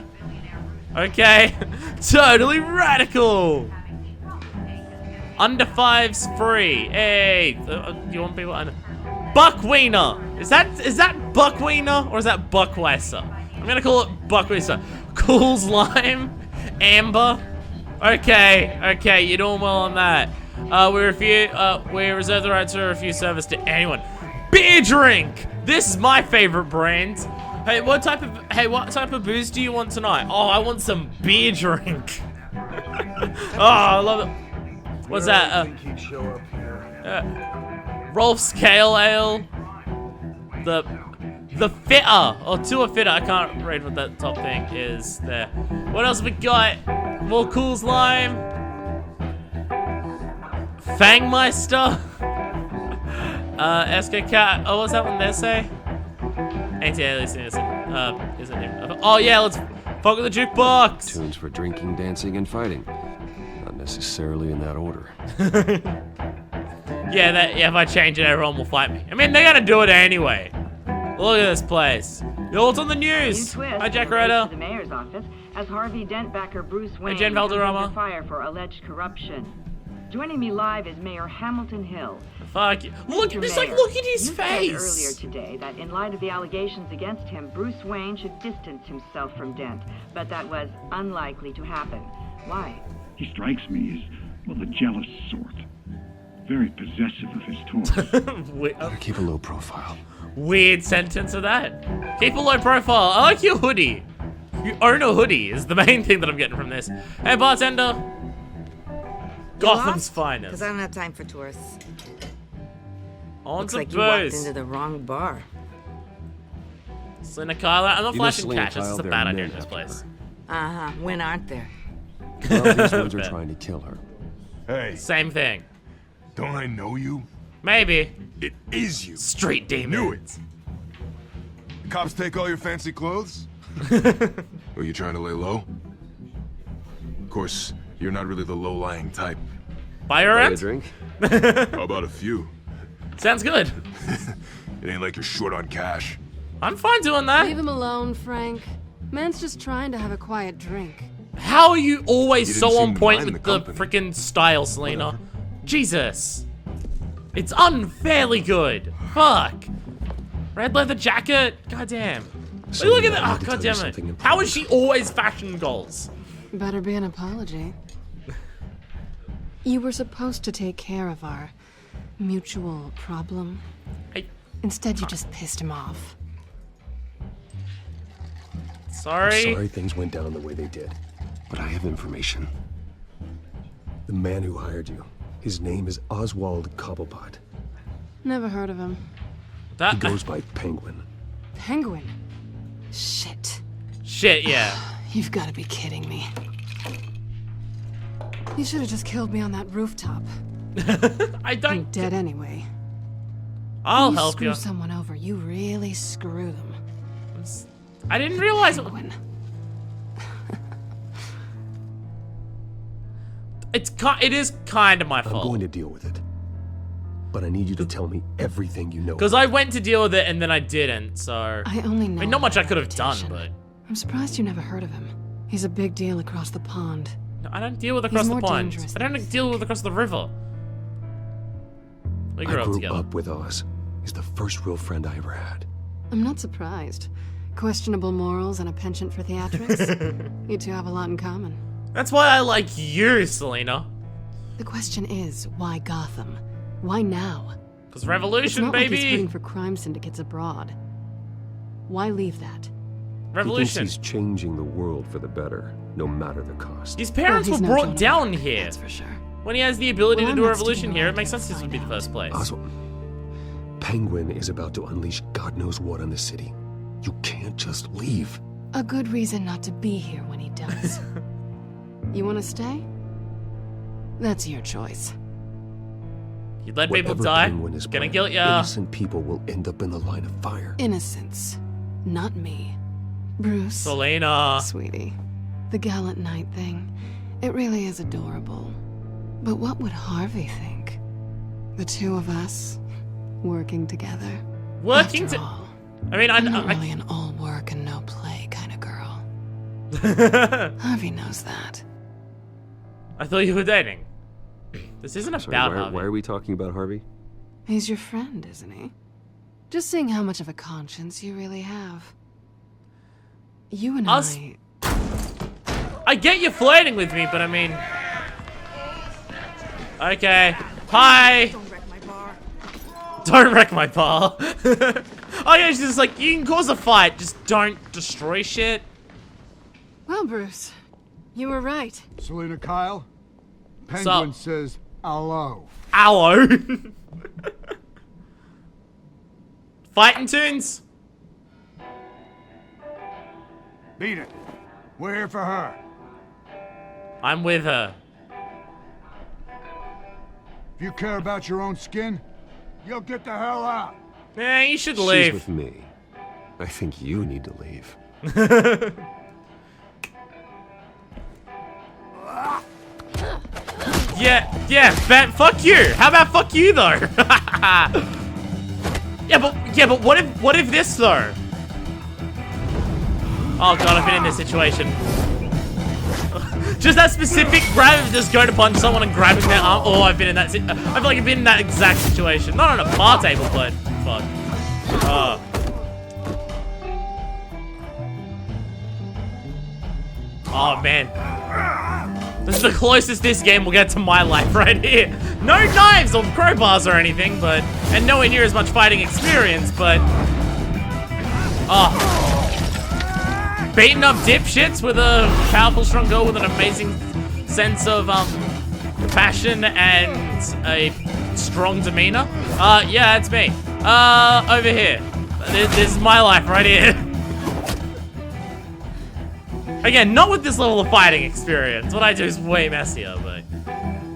okay, totally radical. Under 5's free. Hey, you want people under? Buckwiener! Is that Buckwiener or is that Buckweiser? I'm gonna call it Buckweiser. Cool Slime, Amber. Okay, you're doing well on that. We reserve the right to refuse service to anyone. Beer drink! This is my favorite brand. Hey, what type of booze do you want tonight? Oh, I want some beer drink. Oh, I love it. What's that? Rolf's Kale Ale. the fitter, or to a fitter. I can't read what that top thing is there. What else we got? More cool slime. Fangmeister. SK Cat. Oh, what's that one there say? Anti-aliasing isn't even. Oh yeah, let's fuck with the jukebox. Tunes for drinking, dancing, and fighting. Not necessarily in that order. Yeah, if I change it, everyone will fight me. I mean, they're gonna do it anyway. Look at this place. Yo, what's on the news? Hi, Jack Ryder. To the mayor's office as Harvey Dent backer Bruce Wayne Jen comes Valderrama. under fire for alleged corruption. Joining me live is Mayor Hamilton Hill. Fuck you. Look, Mr. just like Mayor, look at his you said face. earlier today that in light of the allegations against him, Bruce Wayne should distance himself from Dent, but that was unlikely to happen. Why? He strikes me as, well, the jealous sort. Very possessive of his toys. Keep a low profile. Weird sentence of that. Keep a low profile. I like your hoodie. You own a hoodie is the main thing that I'm getting from this. Hey, bartender. Gotham's finest. Because I don't have time for tourists. On Looks to like you walked booze. into the wrong bar. Selena Kyla. I'm not You know flashing Selena cash. This is Kyle, a there bad are idea in men this after place. Uh-huh. When aren't there? Well, these ones are trying to kill her. Hey. Same thing. Don't I know you? Maybe. It is you. Street demon. Knew it. The cops take all your fancy clothes? Are you trying to lay low? Of course, you're not really the low-lying type. Buy her a rent? drink? How about a few? Sounds good. It ain't like you're short on cash. I'm fine doing that. Leave him alone, Frank. Man's just trying to have a quiet drink. How are you always You didn't so seem on to point mind with the the freaking style, Selena? Jesus. It's unfairly good. Fuck. Red leather jacket? Goddamn. Look at that. Oh, goddammit. How is she always fashion goals? Better be an apology. You were supposed to take care of our mutual problem. Instead, you just pissed him off. Sorry. Sorry things went down the way they did. But I have information. The man who hired you, his name is Oswald Cobblepot. Never heard of him. He goes by Penguin. Penguin? Shit. Shit, yeah. You've got to be kidding me. You should have just killed me on that rooftop. I don't. I'm dead anyway. I'll help screw you. Someone over, you really screw them. I didn't realize Penguin. It is kind of my I'm fault. going to deal with it. But I need you to tell me everything you know. Because I went to deal with it and then I didn't, so... I only know I mean, not much I could have done, but... I'm surprised you never heard of him. He's a big deal across the pond. No, I don't deal with across He's the more pond. dangerous I don't deal with across the river. We grew I up grew together. up with Oz. He's the first real friend I ever had. I'm not surprised. Questionable morals and a penchant for theatrics. You two have a lot in common. That's why I like you, Selena. The question is, why Gotham? Why now? Because revolution, it's not baby! Like he's fighting for crime syndicates abroad. Why leave that? Revolution. He thinks he's changing the world for the better, no matter the cost. His parents Well, were he's no brought Joan of down Arc, here. that's for sure. When he has the ability Well, to do a I'm not revolution sticking here, it around makes to sense this would find be the out. first place. Oswald, Penguin is about to unleash God knows what on the city. You can't just leave. A good reason not to be here when he does. You want to stay? That's your choice. You let people Whatever die, Penguin is gonna planning, kill ya. innocent people will end up in the line of fire. Innocence. Not me. Bruce. Selena. Sweetie. The gallant knight thing. It really is adorable. But what would Harvey think? The two of us working together. Working After to... all, I mean, I'm not really an all work and no play kind of girl. Harvey knows that. I thought you were dating. This isn't Sorry, about why, Harvey. why are we talking about Harvey? He's your friend, isn't he? Just seeing how much of a conscience you really have. You and I get you flirting with me, but I mean... Okay. Hi! Don't wreck my bar. Don't wreck my bar. Oh yeah, she's just like, you can cause a fight, just don't destroy shit. Well, Bruce, you were right. Selena Kyle, Penguin says hello. Aloe. Fighting tunes? Beat it. We're here for her. I'm with her. If you care about your own skin, you'll get the hell out. Yeah, you should She's leave. with me. I think you need to leave. Yeah, fuck you. How about fuck you though? yeah, but what if this though? Oh god, I've been in this situation. Just that specific grab of just going to punch someone and grabbing their arm. Oh, I've been in that. I feel like I've been in that exact situation. Not on a bar table, but fuck. Oh man. This is the closest this game will get to my life right here. No knives or crowbars or anything, but and nowhere near as much fighting experience, but beating up dipshits with a powerful, strong girl with an amazing sense of passion and a strong demeanor. Yeah, it's me. Over here. This is my life right here. Again, not with this level of fighting experience. What I do is way messier, but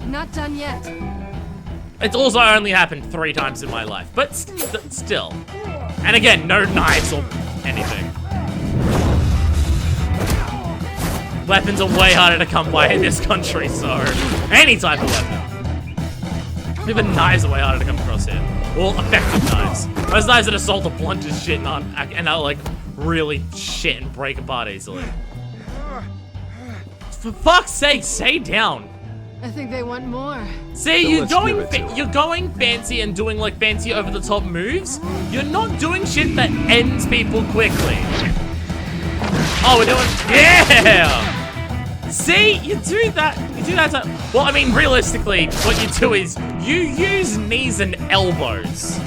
Not done yet. it's also only happened 3 times in my life. But still. And again, no knives or anything. Weapons are way harder to come by in this country, so any type of weapon. Even knives are way harder to come across here. Well, effective knives. Those knives that assault are blunt as shit and are like really shit and break apart easily. For fuck's sake, stay down. I think they want more. See, you're going fancy and doing like fancy over the top moves. You're not doing shit that ends people quickly. Oh, we're doing, yeah! See, you do that well, I mean, realistically, what you do is you use knees and elbows.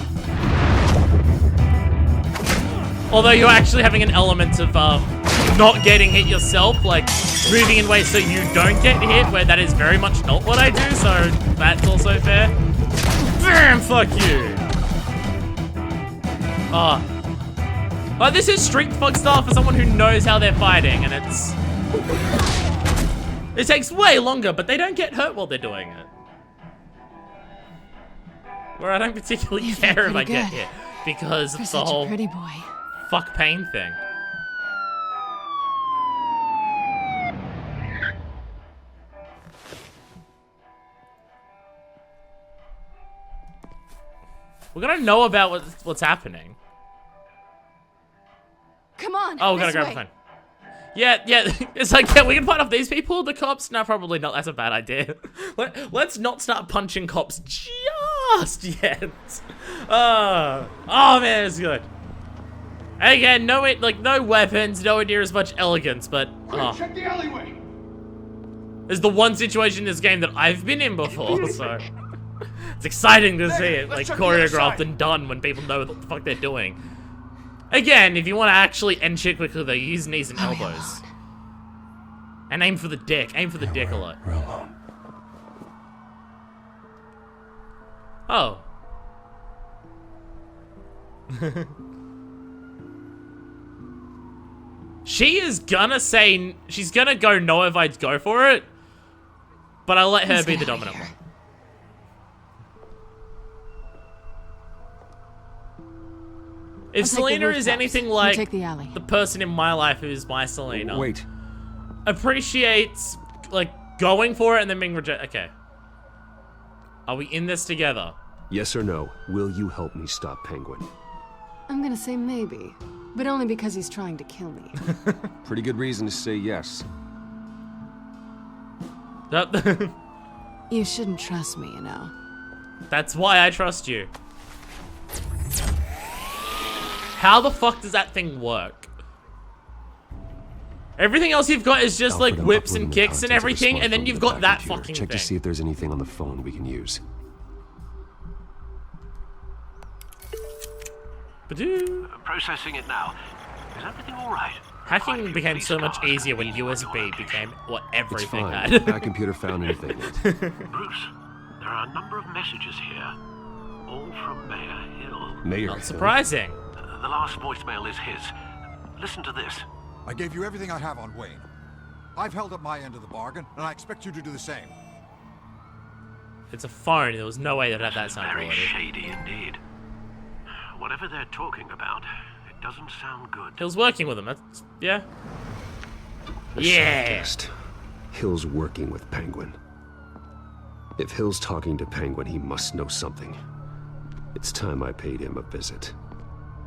Although you're actually having an element of not getting hit yourself, like moving in ways so you don't get hit, where that is very much not what I do, so that's also fair. Bam, fuck you. But this is street fuck style for someone who knows how they're fighting, and it takes way longer, but they don't get hurt while they're doing it. Where I don't particularly care if I get hit, because it's the whole pretty boy. Fuck pain thing. We're gonna know about what's happening. Come on. Oh, we gotta grab a phone. Yeah. It's like, yeah, we can fight off these people, the cops. No, probably not. That's a bad idea. Let's not start punching cops just yet. Oh man, it's good. Again, no weapons, nowhere near as much elegance, but Check the alleyway. There's the one situation in this game that I've been in before, so it's exciting to see it like choreographed and done when people know what the fuck they're doing. Again, if you want to actually end shit quickly, though, use knees and elbows. And aim for the dick. Aim for the dick a lot. We're alone. Oh. She is gonna say, she's gonna go no if I go for it, but I'll let her be the dominant one. If Selena is anything like the person in my life who's my Selena, Wait. appreciates like going for it and then being rejected. Okay. Are we in this together? Yes or no, will you help me stop Penguin? I'm gonna say maybe, but only because he's trying to kill me. Pretty good reason to say yes. You shouldn't trust me, you know. That's why I trust you. How the fuck does that thing work? Everything else you've got is just like whips and kicks and everything, and then you've got that fucking Check to thing. see if there's anything on the phone we can use. Processing it now. Is everything all right? Hacking became so much easier when USB became what everything It's had. fine. That computer found anything. Bruce, there are a number of messages here, all from Mayor Hill. Mayor Not surprising. The last voicemail is his. Listen to this. I gave you everything I have on Wayne. I've held up my end of the bargain, and I expect you to do the same. It's a phone. There was no way they'd have that sound Very quality. shady indeed. Whatever they're talking about, it doesn't sound good. Hill's working with him. That's, yeah. A Yeah. scientist. Hill's working with Penguin. If Hill's talking to Penguin, he must know something. It's time I paid him a visit.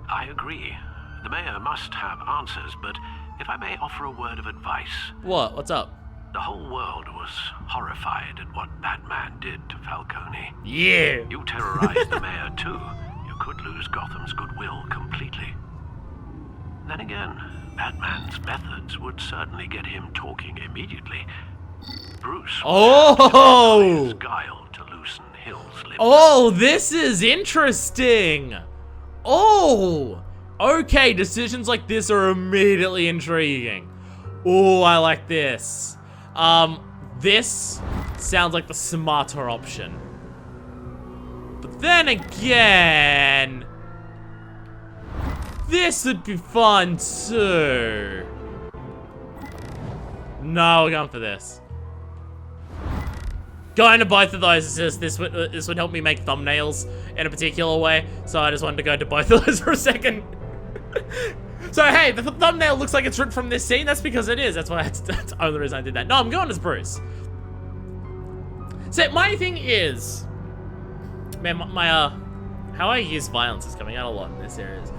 I agree. The mayor must have answers, but if I may offer a word of advice. What? What's up? The whole world was horrified at what Batman did to Falcone. Yeah. You terrorized the mayor too. You could lose Gotham's goodwill completely. Then again, Batman's methods would certainly get him talking immediately. Bruce Oh! his guile to loosen Hill's lips. Oh, this is interesting. Oh, okay. Decisions like this are immediately intriguing. Oh, I like this. This sounds like the smarter option. But then again, this would be fun too. No, we're going for this. Going to both of those is just, this would help me make thumbnails in a particular way, so I just wanted to go to both of those for a second. So hey, the thumbnail looks like it's ripped from this scene. That's because it is. That's why. That's the only reason I did that. No, I'm going as Bruce. So my thing is, man, how I use violence is coming out a lot in this series.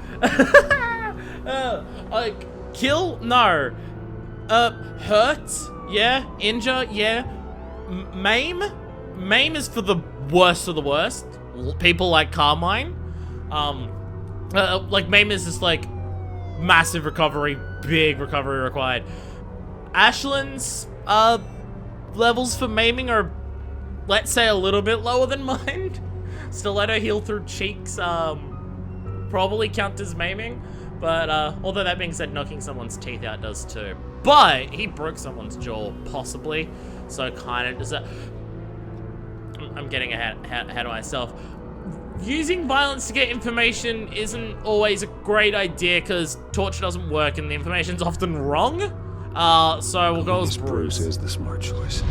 Like kill, no. Hurt, yeah. Injure, yeah. Maim is for the worst of the worst. People like Carmine. Like maim is just like massive recovery, big recovery required. Ashland's levels for maiming are, let's say, a little bit lower than mine. Stiletto heal through cheeks probably count as maiming, but although that being said, knocking someone's teeth out does too. But he broke someone's jaw, possibly, so kind of does that. I'm getting ahead of myself. Using violence to get information isn't always a great idea because torture doesn't work and the information's often wrong. So we'll go as Bruce. Bruce is the smart choice.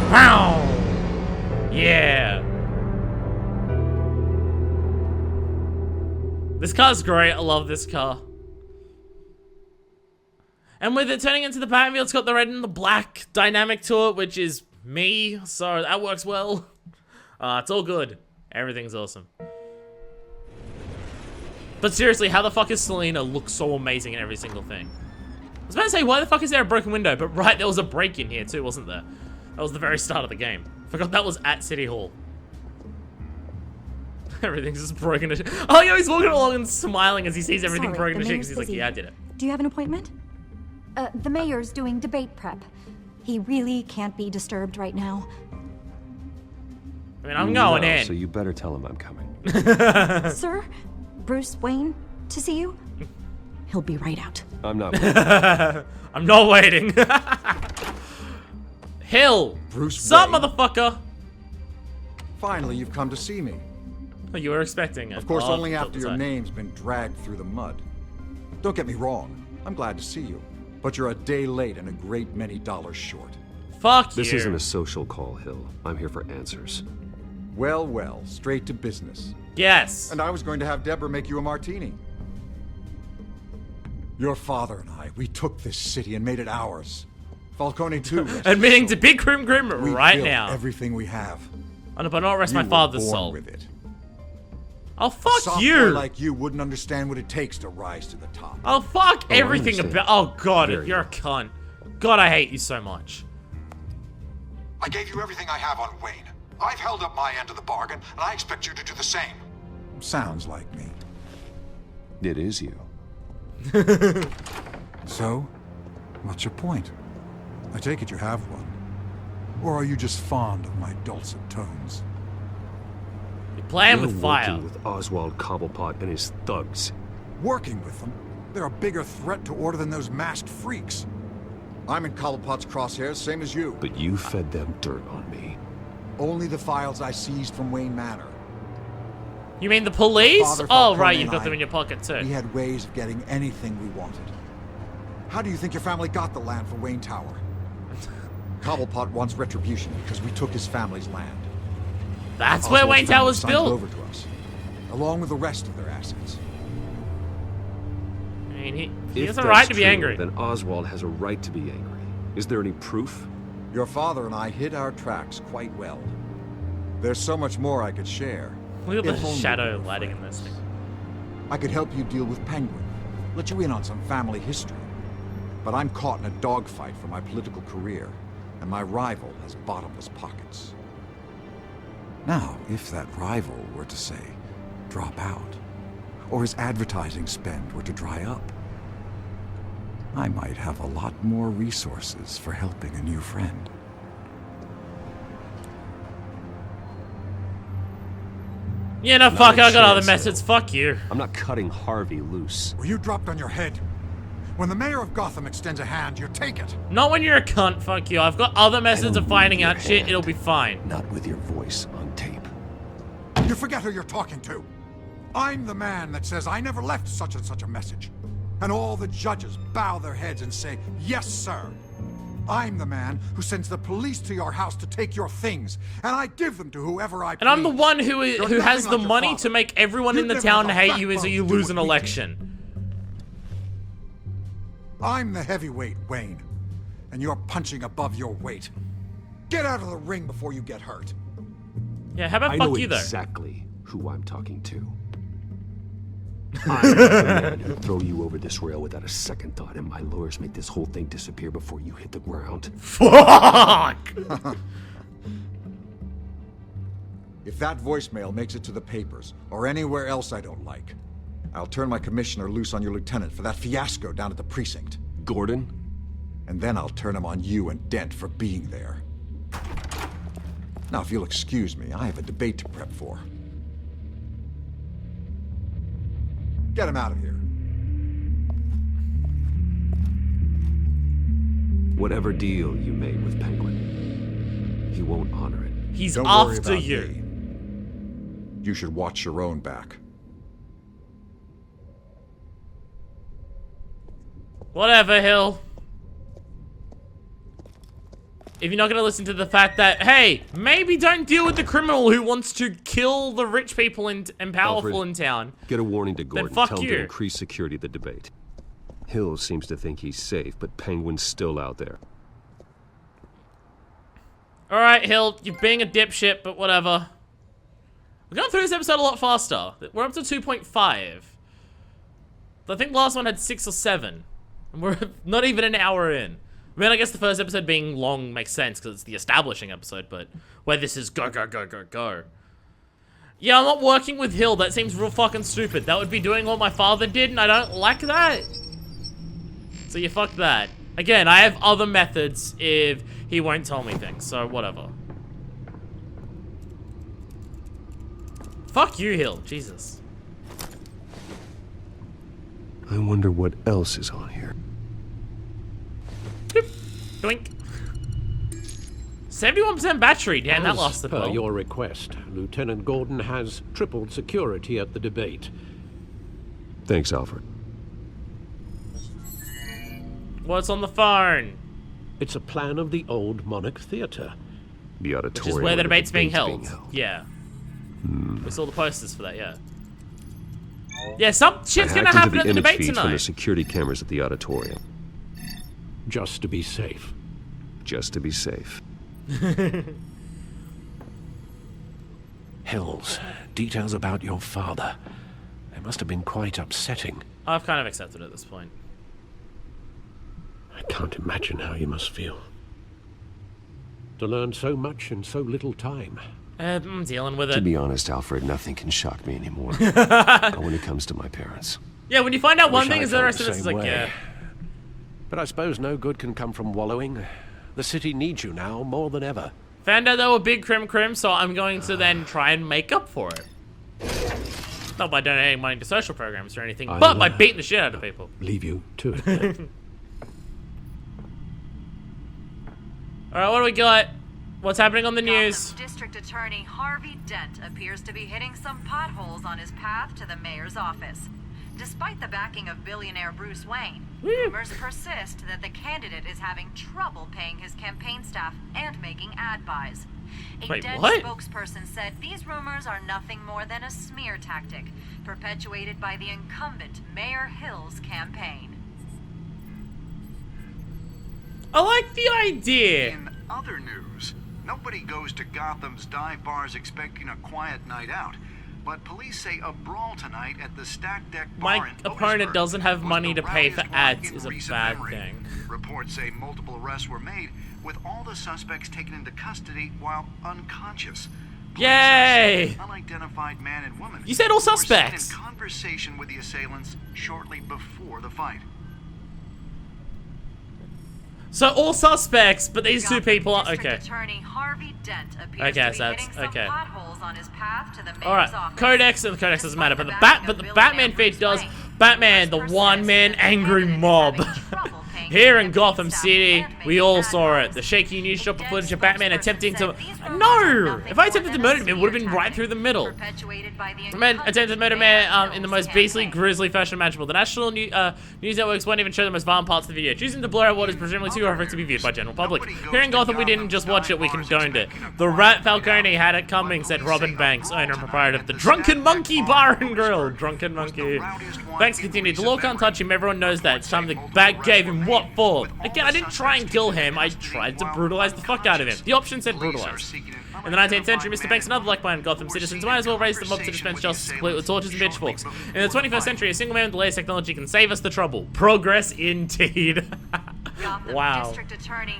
Pow! Yeah. This car's great. I love this car. And with it turning into the Batmobile, it's got the red and the black dynamic to it, which is me, so that works well. It's all good. Everything's awesome. But seriously, how the fuck is Selena look so amazing in every single thing? I was about to say, why the fuck is there a broken window? But right, there was a break in here too, wasn't there? That was the very start of the game. Forgot that was at City Hall. Everything's just broken to shit. Oh, yeah, he's walking along and smiling as he sees everything broken to shit because he's like, yeah, I did it. Do you have an appointment? The mayor's doing debate prep. He really can't be disturbed right now. I mean, I'm going in. So you better tell him I'm coming. Sir? Bruce Wayne to see you? He'll be right out. I'm not waiting. I'm not waiting. Hill! Bruce Sup, Wayne? motherfucker? Finally, you've come to see me. Oh, you were expecting it. Of course, Oh, only after your sorry. name's been dragged through the mud. Don't get me wrong. I'm glad to see you. But you're a day late and a great many dollars short. Fuck This isn't a social call, Hill. I'm here for answers. Well, well, straight to business. Yes. And I was going to have Deborah make you a martini. Your father and I, we took this city and made it ours. Falcone too. Admitting to big grim we right built now. Everything we have. But not rest You my were father's born soul. with it. Oh, A fuck soft you. boy like you wouldn't understand what it takes to rise to the top. Oh, fuck Oh, I everything understand. about. Oh, God, Very you're a cunt. God, I hate you so much. I gave you everything I have on Wayne. I've held up my end of the bargain, and I expect you to do the same. Sounds like me. It is you. So, what's your point? I take it you have one. Or are you just fond of my dulcet tones? You're playing You're with fire. working with Oswald Cobblepot and his thugs. Working with them? They're a bigger threat to order than those masked freaks. I'm in Cobblepot's crosshairs, same as you. But you fed them dirt on me. Only the files I seized from Wayne Manor. You mean the police? Father Oh, Falcone right, you've and got them I, in your pocket too. We had ways of getting anything we wanted. How do you think your family got the land for Wayne Tower? Cobblepot wants retribution because we took his family's land. That's where Oswald's Wayne Tower's family signed it built. over to us, along with the rest of their assets. I mean, he If has a that's right to be true, angry. Then Oswald has a right to be angry. Is there any proof? Your father and I hid our tracks quite well. There's so much more I could share. Look at if the only shadow we were lighting in friends. this thing. I could help you deal with Penguin, let you in on some family history. But I'm caught in a dogfight for my political career, and my rival has bottomless pockets. Now, if that rival were to say, drop out, or his advertising spend were to dry up, I might have a lot more resources for helping a new friend. Yeah, no, fuck, I got other methods. Fuck you. I'm not cutting Harvey loose. Were you dropped on your head? When the mayor of Gotham extends a hand, you take it. Not when you're a cunt, fuck you. I've got other methods of finding out shit, it'll be fine. Not with your voice on tape. You forget who you're talking to. I'm the man that says I never left such and such a message. And all the judges bow their heads and say, yes, sir. I'm the man who sends the police to your house to take your things, and I give them to whoever I please. And I'm the one who You're has nothing the like your money father. to make everyone You in the never town had the hate you as backbone you to do lose an what we did. election. I'm the heavyweight, Wayne, and you're punching above your weight. Get out of the ring before you get hurt. Yeah, how about I fuck know you, though? exactly who I'm talking to. I'm the man who throw you over this rail without a second thought, and my lawyers make this whole thing disappear before you hit the ground. Fuck! If that voicemail makes it to the papers, or anywhere else I don't like, I'll turn my commissioner loose on your lieutenant for that fiasco down at the precinct. Gordon? And then I'll turn him on you and Dent for being there. Now, if you'll excuse me, I have a debate to prep for. Get him out of here. Whatever deal you made with Penguin, he won't honor it. He's Don't worry after about you. me. You should watch your own back. Whatever, Hill. If you're not gonna listen to the fact that, hey, maybe don't deal with the criminal who wants to kill the rich people and powerful Alfred, in town. Get a warning to Gordon. fuck Tell him you. to increase security at the debate. Hill seems to think he's safe, but Penguin's still out there. Alright, Hill, you're being a dipshit, but whatever. We're going through this episode a lot faster. We're up to 2.5. I think the last one had 6 or 7. And we're not even an hour in. I mean, I guess the first episode being long makes sense because it's the establishing episode, but where this is go, go, go, go, go. Yeah, I'm not working with Hill. That seems real fucking stupid. That would be doing what my father did, and I don't like that. So you fuck that. Again, I have other methods if he won't tell me things, so whatever. Fuck you, Hill. Jesus. I wonder what else is on here. Doink. 71% battery. Damn, that As lasted per well. your request, Lieutenant Gordon has tripled security at the debate. Thanks, Alfred. What's on the phone? It's a plan of the old Monarch Theatre. The Which is auditorium where the where debate's being held. debate's Yeah. Hmm. We saw the posters for that, yeah. Yeah, some shit's I gonna hacked happen into at the image debate feeds from the tonight. security cameras at the auditorium. Just to be safe. Just to be safe. Hills, details about your father. They must have been quite upsetting. I've kind of accepted it at this point. I can't imagine how you must feel. To learn so much in so little time. I'm dealing with To it. be honest, Alfred, nothing can shock me anymore. Not when it comes to my parents. Yeah, when you find out one Wish thing, I is the felt rest of the it's same like, way. yeah. But I suppose no good can come from wallowing. The city needs you now more than ever. Found out they were big crim, so I'm going to then try and make up for it. Not by donating money to social programs or anything, I'll, but by beating the shit out of people. Leave you to it. Alright, what do we got? What's happening on the news? Gotham District Attorney Harvey Dent appears to be hitting some potholes on his path to the mayor's office. Despite the backing of billionaire Bruce Wayne, rumors persist that the candidate is having trouble paying his campaign staff and making ad buys. A Dent spokesperson said these rumors are nothing more than a smear tactic perpetuated by the incumbent Mayor Hill's campaign. I like the idea. In other news, nobody goes to Gotham's dive bars expecting a quiet night out. But police say a brawl tonight at the Stack Deck Bar My opponent doesn't have money to pay for ads is a bad thing. Reports say multiple arrests were made, with all the suspects taken into custody while unconscious. Yay! An unidentified man and woman. You said all suspects. Were seen in conversation with the assailants shortly before the fight. So all suspects, but these two people are okay. Attorney Harvey Dent appears Okay, to be so that's hitting some okay. potholes on his path to the mayor's All right, office. Codex and the Codex doesn't matter, but the Batman feed does. Batman, the one-man angry mob. Here in Gotham City, we all saw it. The shaky news shop footage of Batman attempting to... No! If I attempted to murder him, it would have been right through the middle. The man attempted to murder man in the most beastly, grisly fashion imaginable. The national news networks won't even show the most violent parts of the video, choosing to blur out what is presumably too horrific to be viewed by general public. Here in Gotham, we didn't just watch it, we condoned it. The Rat Falcone had it coming, said Robin Banks, owner and proprietor of the Drunken Monkey Bar and Grill. Drunken Monkey. Banks continued, the law can't touch him, everyone knows that. It's time the bag gave him what for? Again, I didn't try and kill him, I tried to brutalize the fuck out of him. The option said brutalize. In the 19th century, Mr. Banks and other like-minded Gotham citizens might as well raise the mob to dispense justice complete with torches and pitchforks. In the 21st century, a single man with the latest technology can save us the trouble. Progress indeed. Wow.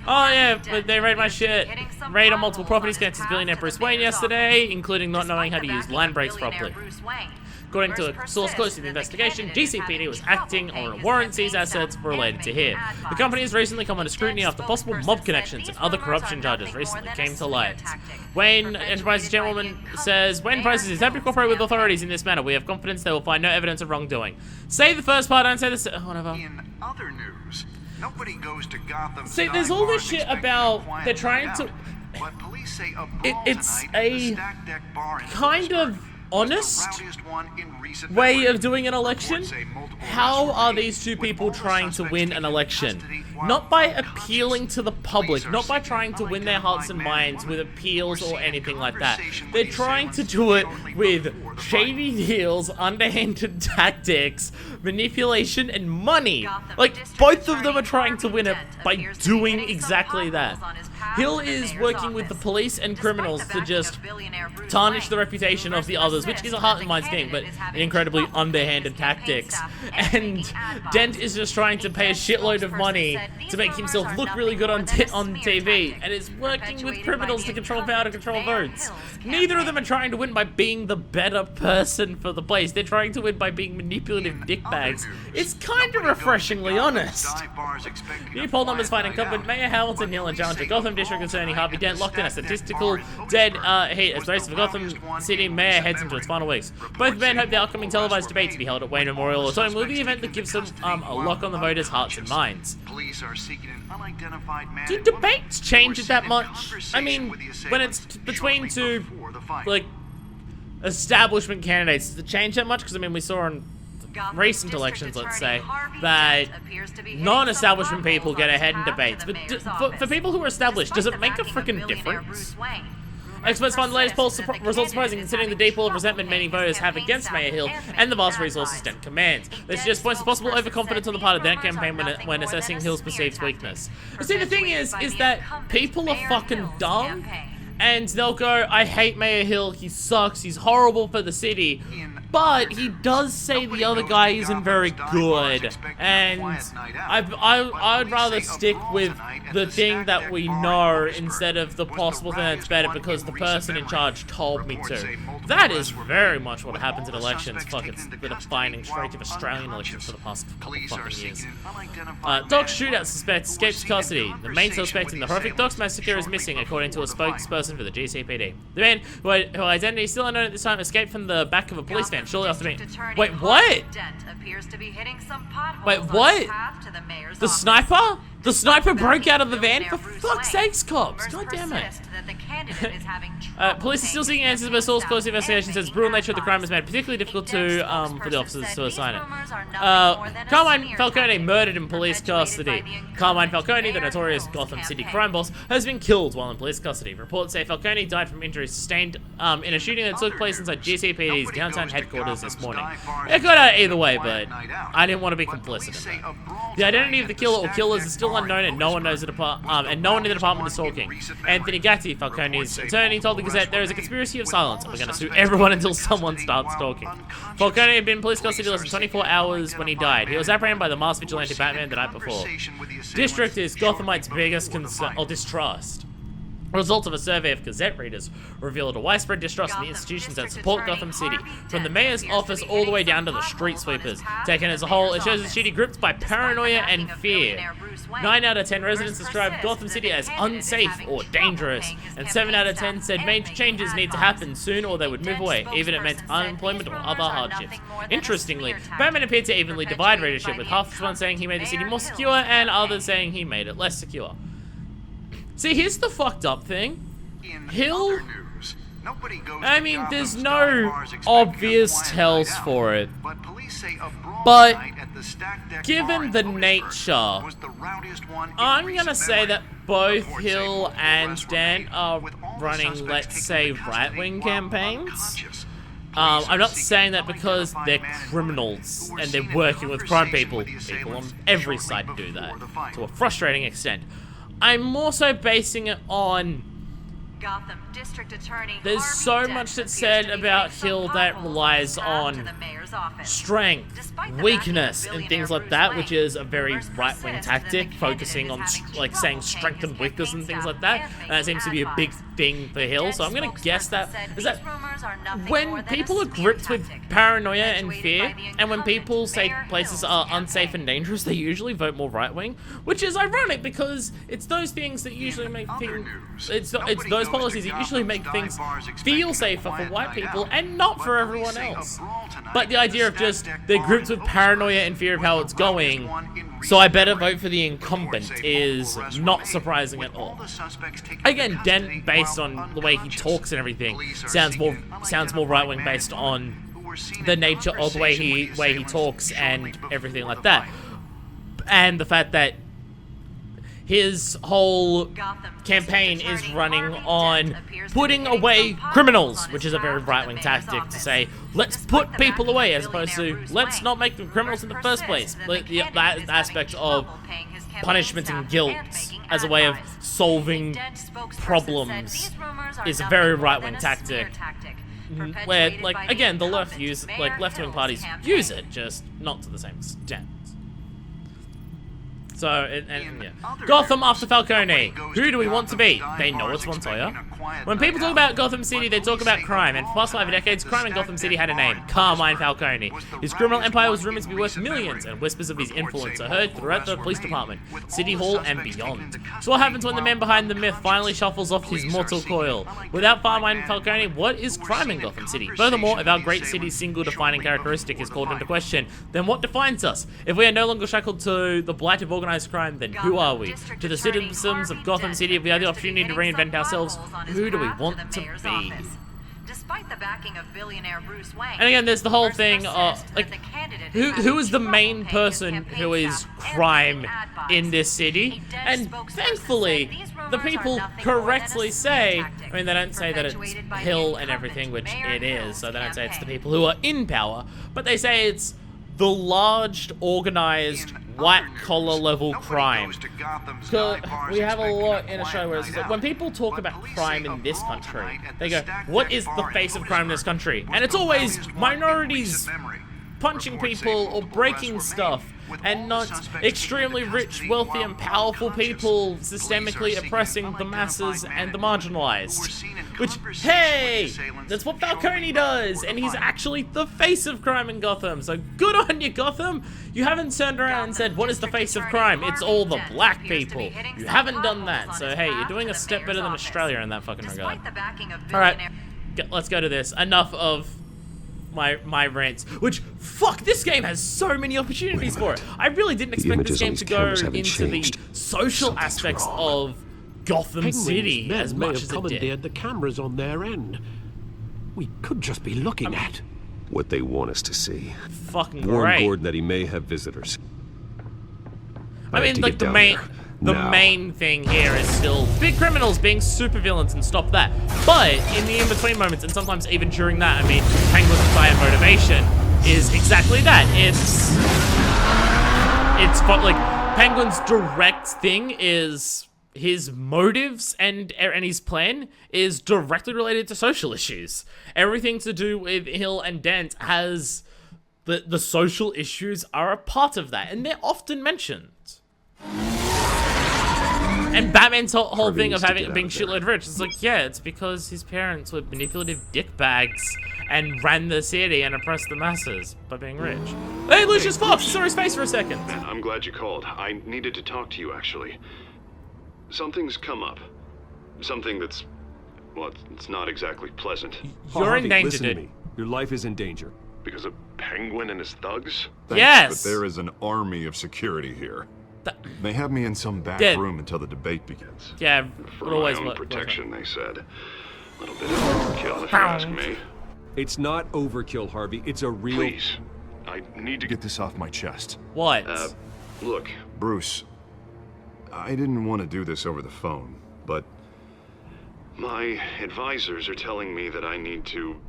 Oh yeah, but they raided my shit. Raid on multiple properties against his billionaire Bruce Wayne yesterday, including not knowing how to use line brakes properly. According to a source close to the investigation, GCPD was acting on a warrant seize assets related to him. The company has recently come under scrutiny after possible mob connections and other corruption charges recently came to light. Wayne Enterprises chairwoman says, Wayne Enterprises is happy to cooperate with authorities in this matter. We have confidence they will find no evidence of wrongdoing. Say the first part, don't say this. Whatever. In other news, nobody goes to Gotham. See, there's all this shit about they're trying to. It's a kind of honest way of doing an election. How are these two people trying to win an election? Not by appealing to the public, not by trying to win their hearts and minds with appeals or anything like that. They're trying to do it with shady deals, underhanded tactics, manipulation, and money. Like, both of them are trying to win it by doing exactly that. Hill is working with the police and criminals to just tarnish the reputation of the others, which is a heart and mind thing, but incredibly underhanded tactics. And Dent is just trying to pay a shitload of money to make himself look really good on TV, and is working with criminals to control power, to control votes. Neither of them are trying to win by being the better person for the place. They're trying to win by being manipulative dickbags. It's kind of refreshingly honest. New poll numbers find incumbent Mayor Hamilton Hill and challenger Gotham District Attorney Harvey Dent locked in a statistical dead heat as the race for Gotham City Mayor heads into its final weeks. Both men hope the upcoming televised debate to be held at Wayne Memorial Auditorium will be the event that gives them a lock on the voters' hearts and minds. Police are seeking an unidentified man. Do debates change it that much? I mean, when it's between two, like, establishment candidates, does it change that much? Because, I mean, we saw in recent elections, let's say, that non-establishment people get ahead in debates. But for people who are established, does it make a freaking difference? Experts find the latest poll results surprising, considering the deep wall of resentment many voters have against Mayor Hill and the vast resources Dent commands. They suggest points of possible overconfidence on the part of the Dent campaign when assessing Hill's perceived weakness. You see, the thing is that people are fucking dumb, and they'll go, I hate Mayor Hill, he sucks, he's horrible for the city. But he does say the other guy isn't very good, and I would rather stick with the thing that we know instead of the possible thing that's better because the person in charge told me to. That is very much what happens in elections. Fuck, it's the defining trait of Australian elections for the past couple fucking years. Dog shootout suspect escapes custody. The main suspect in the horrific dogs massacre is missing, according to a spokesperson for the GCPD. The man, whose identity is still unknown at this time, escaped from the back of a police van shortly after me. Wait, what? Wait, what? The sniper? The sniper broke out of the van? For fuck's sakes, cops! God damn it. Police are still seeking answers, but source close investigation says brutal nature of the crime has made it particularly difficult to for the officers to assign it. Carmine Falcone murdered in police custody. Carmine Falcone, the notorious Gotham City crime boss, has been killed while in police custody. Reports say Falcone died from injuries sustained in a shooting that took place inside GCPD's downtown headquarters this morning. It could have either way, but I didn't want to be complicit in that. The identity of the killer or killers is still unknown, and no one knows and no one in the department is talking. Anthony Gatti, Falcone's attorney, told the Gazette there is a conspiracy of silence, and we're going to sue everyone until someone starts talking. Falcone had been in police custody less than 24 hours when he died. He was apprehended by the masked vigilante Batman the night before. District is Gothamites' biggest concern or distrust. Results of a survey of Gazette readers revealed a widespread distrust in the institutions that support Gotham City, from the mayor's office all the way down to the street sweepers. Taken as a whole, it shows the city gripped by paranoia and fear. 9 out of 10 residents described Gotham City as unsafe or dangerous, and 7 out of 10 said major changes need to happen soon or they would move away, even if it meant unemployment or other hardships. Interestingly, Batman appeared to evenly divide readership, with half one saying he made the city more secure and others saying he made it less secure. See, here's the fucked up thing. Hill, I mean, there's no obvious tells for it, but given the nature, I'm gonna say that both Hill and Dan are running, let's say, right-wing campaigns. I'm not saying that because they're criminals and they're working with crime people. People on every side do that, to a frustrating extent. I'm more so basing it on Gotham District Attorney there's so much that's said about Hill that relies on strength, weakness, and things like that, which is a very right-wing tactic, focusing on like saying strength and weakness and things like that. And that seems to be a big thing for Hill. So I'm gonna guess that is that when people are gripped with paranoia and fear, and when people say places are unsafe and dangerous, they usually vote more right-wing, which is ironic because it's those things that usually make things. It's those policies that usually make things feel safer for white people and not for everyone else. But the idea of just they're gripped with paranoia and fear of how it's going, so I better vote for the incumbent is not surprising at all. Again, Den, based on the way he talks and everything, sounds more right-wing based on the nature of the way he talks and everything like that, and the fact that his whole campaign is running on putting away criminals, which is a very right-wing tactic to say, let's put people away, as opposed to, let's not make them criminals in the first place. That aspect of punishment and guilt as a way of solving problems is a very right-wing tactic. Where, like, again, the left left-wing parties use it, just not to the same extent. So, yeah. Gotham after Falcone. Who do we want to be? They know it's Montoya. When people talk about Gotham City, they talk about crime, and for the past 5 decades, crime in Gotham City had a name, Carmine Falcone. His criminal empire was rumored to be worth millions, and whispers of his influence are heard throughout the police department, City Hall, and beyond. So what happens when the man behind the myth finally shuffles off his mortal coil? Without Carmine Falcone, what is crime in Gotham City? Furthermore, if our great city's single defining characteristic is called into question, then what defines us? If we are no longer shackled to the blight of organized crime, then who are we? To the citizens of Gotham City, if we have the opportunity to reinvent ourselves, who do we want to be? Despite the backing of billionaire Bruce Wayne, and again, there's the whole thing of, like, who is the main person who is crime in this city? And thankfully, the people correctly say, I mean, they don't say that it's Hill and everything, which it is, so they don't say it's the people who are in power, but they say it's the large, organized, white-collar level crime. So we have a lot in a show where it's like, when people talk about crime in this country, they go, what is the face of crime in this country? And it's always minorities punching people or breaking stuff, and not extremely rich, wealthy, and powerful people systemically oppressing the masses and the marginalized. Which, hey, that's what Falcone does, and he's actually the face of crime in Gotham. So good on you, Gotham. You haven't turned around and said, what is the face of crime? It's all the black people. You haven't done that. So hey, you're doing a step better than Australia in that fucking regard. Alright, let's go to this. Enough of my rants, which, fuck, this game has so many opportunities for it. I really didn't expect this game to go into the social aspects of Gotham City as much as it did. The cameras on their end. We could just be looking at what they want us to see. Fucking Warn great. Gordon that he may have visitors. I mean, like, the main thing here is still big criminals being supervillains and stop that. But in the in-between moments, and sometimes even during that, I mean, Penguin's entire motivation is exactly that. It's like Penguin's direct thing is his motives and his plan is directly related to social issues. Everything to do with Hill and Dent has the social issues are a part of that, and they're often mentioned. And Batman's whole thing of being shitload rich is like, yeah, it's because his parents were manipulative dickbags and ran the city and oppressed the masses by being rich. Hey, Lucius Fox, I saw his face for a second. I'm glad you called. I needed to talk to you, actually. Something's come up. Something that's, well, it's not exactly pleasant. You're in danger, listen to dude. me. Your life is in danger. Because of Penguin and his thugs? Yes! But there is an army of security here. They have me in some back room until the debate begins. Yeah, for my own protection, they said. A little bit of overkill, if you ask me. It's not overkill, Harvey. It's a real... Please, I need to Get this off my chest. What? Look. Bruce, I didn't want to do this over the phone, but... My advisors are telling me that I need to...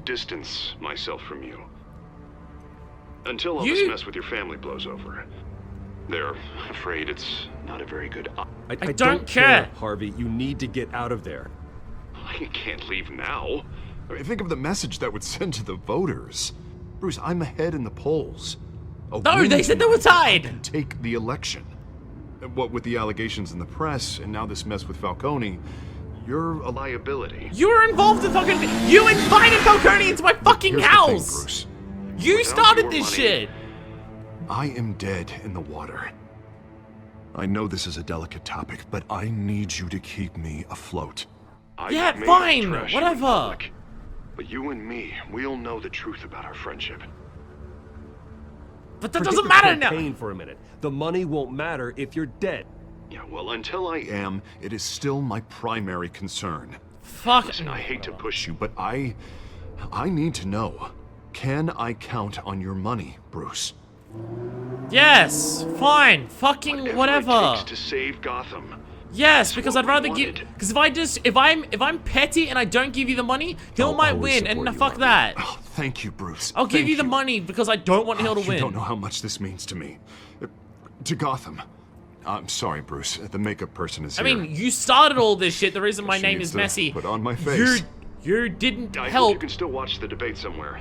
distance myself from you. Until all this mess with your family blows over. They're afraid it's not a very good... I don't care, Harvey. You need to get out of there. I can't leave now. I mean, think of the message that would send to the voters. Bruce, I'm ahead in the polls. No, they said they were tied! And take the election. What with the allegations in the press, and now this mess with Falcone, you're a liability. You were involved in fucking... You invited Falcone into my fucking house! The thing, Bruce. You started this shit! I am dead in the water. I know this is a delicate topic, but I need you to keep me afloat. Yeah, fine, whatever. But you and me, we'll know the truth about our friendship. But that doesn't matter now! Campaign for a minute. The money won't matter if you're dead. Yeah, well, until I am, it is still my primary concern. Fuck. Listen, I hate to push you, but I need to know. Can I count on your money, Bruce? Yes, fine, fucking whatever. It takes to save Gotham. Yes, because I'd rather give. Because if I'm petty and I don't give you the money, Hill might win, and fuck that. Oh, thank you, Bruce. I'll give you the money because I don't want Hill to win. You don't know how much this means to me. To Gotham. I'm sorry, Bruce. The makeup person is here. I mean, you started all this shit. The reason my name is messy. Put on my face. You didn't I help. hope you can still watch the debate somewhere.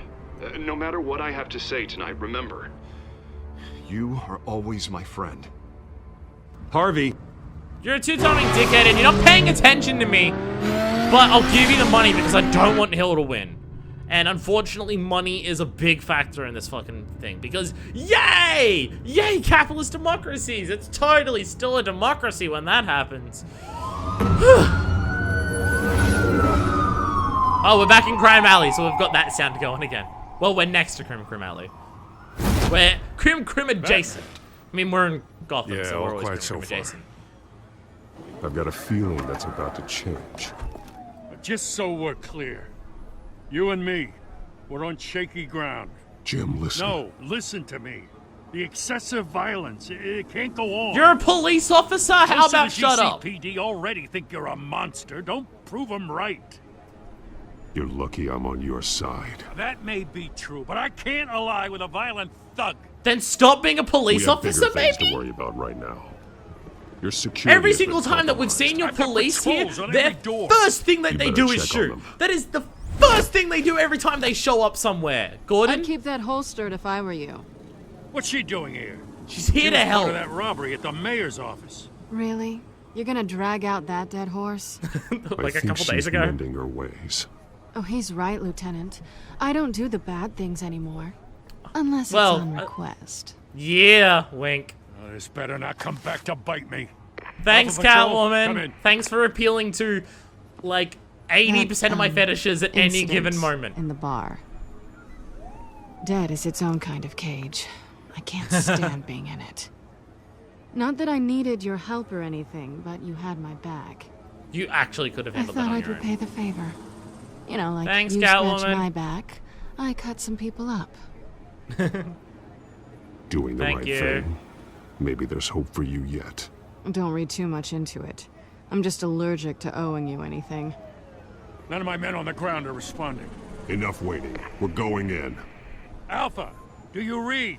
No matter what I have to say tonight, remember. You are always my friend. Harvey. You're a two-toning dickhead and you're not paying attention to me. But I'll give you the money because I don't want Hill to win. And unfortunately, money is a big factor in this fucking thing. Because, yay! Yay, capitalist democracies! It's totally still a democracy when that happens. Oh, we're back in Crime Alley, so we've got that sound going again. Well, we're next to Crime Alley. We're Crime adjacent. I mean, we're in Gotham, so we're always Crime adjacent. I've got a feeling that's about to change. Just so we're clear, you and me, we're on shaky ground. Jim, listen. No, listen to me. The excessive violence, it can't go on. You're a police officer? How about shut up? GCPD already think you're a monster. Don't prove them right. You're lucky I'm on your side. That may be true, but I can't ally with a violent thug. Then stop being a police officer, maybe? We have bigger things to worry about right now. Your security. Every single time that we've seen your police here, their first thing that they do is shoot. That is the first thing they do every time they show up somewhere. Gordon? I'd keep that holstered if I were you. What's she doing here? She's here to help. Part of that robbery at the mayor's office. Really? You're gonna drag out that dead horse? Like a couple days ago? Mending her ways. Oh, he's right, Lieutenant. I don't do the bad things anymore. Unless it's on request. Yeah, wink. Oh, this better not come back to bite me. Thanks, Catwoman. Thanks for appealing to, like, 80% of my fetishes at any given moment. In the bar. Dead is its own kind of cage. I can't stand being in it. Not that I needed your help or anything, but you had my back. You actually could have handled that on I your thought I'd own. repay the favor. You know, like Thanks, you Catwoman. scratch my back, I cut some people up. Doing the Thank right you. thing. Maybe there's hope for you yet. Don't read too much into it. I'm just allergic to owing you anything. None of my men on the ground are responding. Enough waiting. We're going in. Alpha, do you read?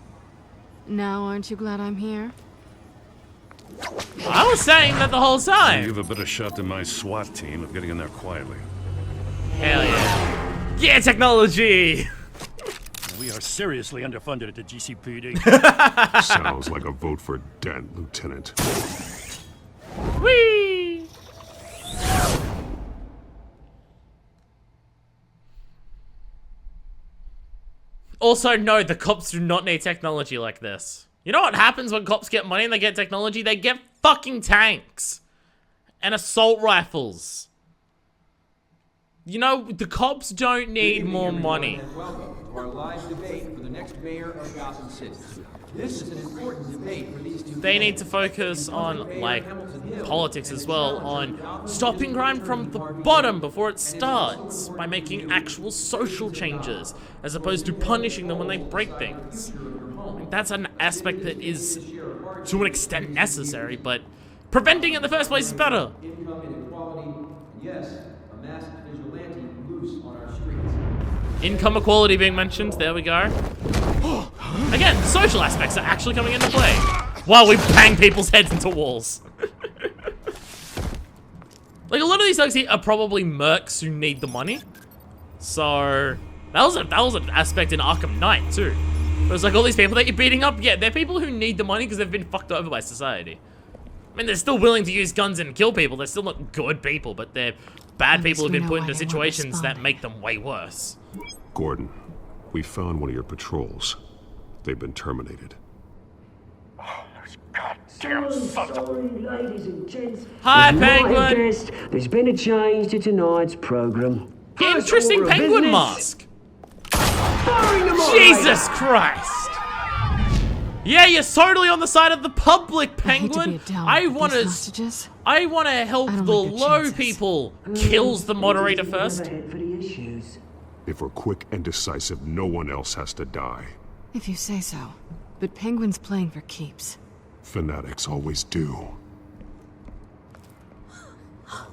Now aren't you glad I'm here? I was saying that the whole time. You have a better shot than my SWAT team of getting in there quietly. Hell yeah. Yeah, technology! We are seriously underfunded at the GCPD. Sounds like a vote for Dent, Lieutenant. Whee! Also, no, the cops do not need technology like this. You know what happens when cops get money and they get technology? They get fucking tanks. And assault rifles. You know, the cops don't need more money. Welcome to our live debate for the next mayor of Gotham City. This is an important debate for these two. They need to focus on, like, politics as well, on stopping crime from the bottom before it starts, by making actual social changes, as opposed to punishing them when they break things. I mean, that's an aspect that is, to an extent, necessary, but preventing it in the first place is better. Income inequality, and yes, a masked vigilante loose on our streets. Income equality being mentioned, there we go. Again, social aspects are actually coming into play. While we bang people's heads into walls. Like, a lot of these thugs here are probably mercs who need the money. So, that was an aspect in Arkham Knight, too. It was like, all these people that you're beating up, yeah, they're people who need the money because they've been fucked over by society. I mean, they're still willing to use guns and kill people. They're still not good people, but they're bad people who've been put into situations that make them way worse. Gordon, we found one of your patrols. They've been terminated. Sorry, ladies and gents. Hi, As you might have Penguin. guessed, there's been a change to tonight's program. Interesting First order of penguin business, mask. firing the moderator. Jesus Christ. Yeah, you're totally on the side of the public, Penguin. I want to help the low people. Kills the moderator first. If we're quick and decisive, no one else has to die. If you say so. But Penguin's playing for keeps. Fanatics always do.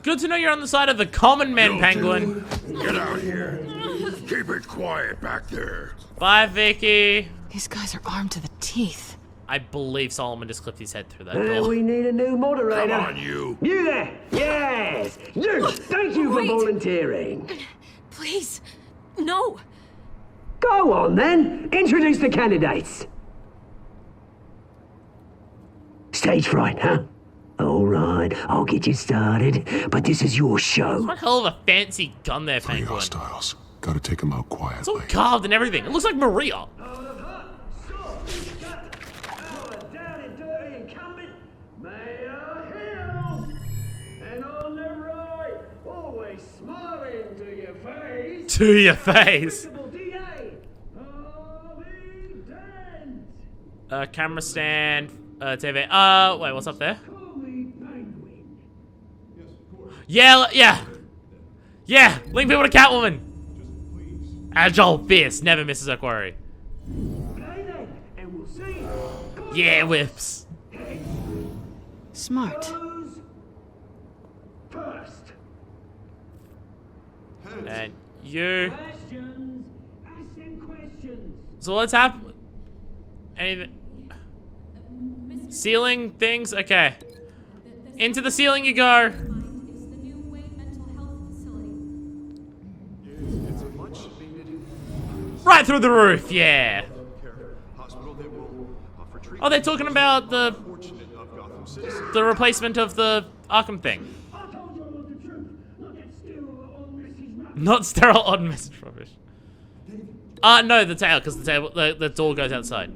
Good to know you're on the side of the common man, Penguin. Get out here. Keep it quiet back there. Bye, Vicky. These guys are armed to the teeth. I believe Solomon just clipped his head through that door. We need a new moderator. Come on, you. You there. Yes. You. Thank you for volunteering. Please. No. Go on, then. Introduce the candidates. Stage fright, huh? All right, I'll get you started, but this is your show. What hell of a fancy gun there, Penguin. Hostiles. Gotta take them out It's quietly. all carved and everything. It looks like Maria. To your face. Camera stand. TV. Wait, what's up there? Yeah, yeah. Link people to Catwoman. Agile, fierce, never misses her quarry. Yeah, whips. Smart. And you. So what's happening? Anything? Ceiling things? Okay. Into the ceiling you go. Right through the roof, yeah. Oh, they're talking about the replacement of the Arkham thing. Not sterile odd message rubbish. No, the tail, because the door goes outside.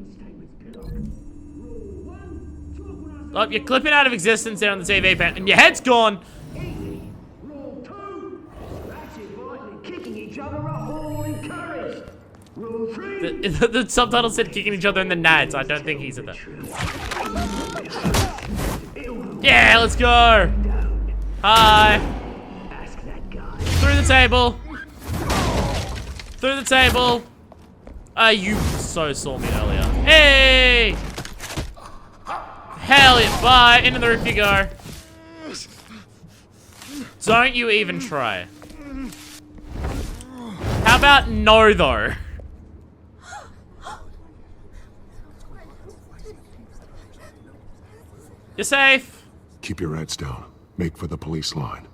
Oh, you're clipping out of existence there on the TV pan, and your head's gone. Kicking each other are all encouraged. Rule 3. The subtitle said kicking each other in the nads. I don't think he said that. Yeah, let's go. Hi. Through the table. Through the table. You so saw me earlier. Hey! Hell yeah, bye. Into the roof you go. Don't you even try. How about no, though? You're safe. Keep your heads down. Make for the police line.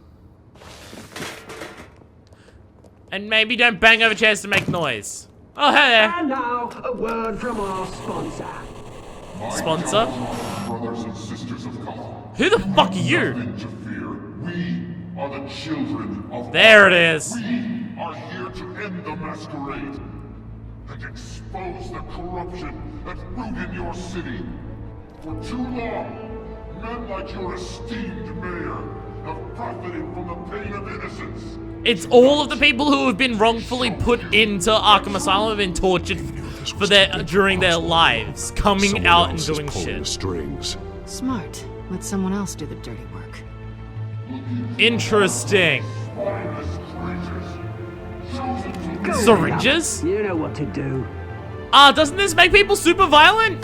And maybe don't bang over chairs to make noise. Oh, hey there. And now, a word from our sponsor. Sponsor? Brothers and sisters of Gotham. Who the fuck are you? Nothing to fear. We are the children of There it is. We are here to end the masquerade and expose the corruption that rooted your city. For too long, men like your esteemed mayor have profited from the pain of innocence. It's all of the people who have been wrongfully put into Arkham Asylum have been tortured for during their lives, coming out and doing shit. Strings. Smart. Let someone else do the dirty work. Interesting. Syringes? You know what to do. Doesn't this make people super violent?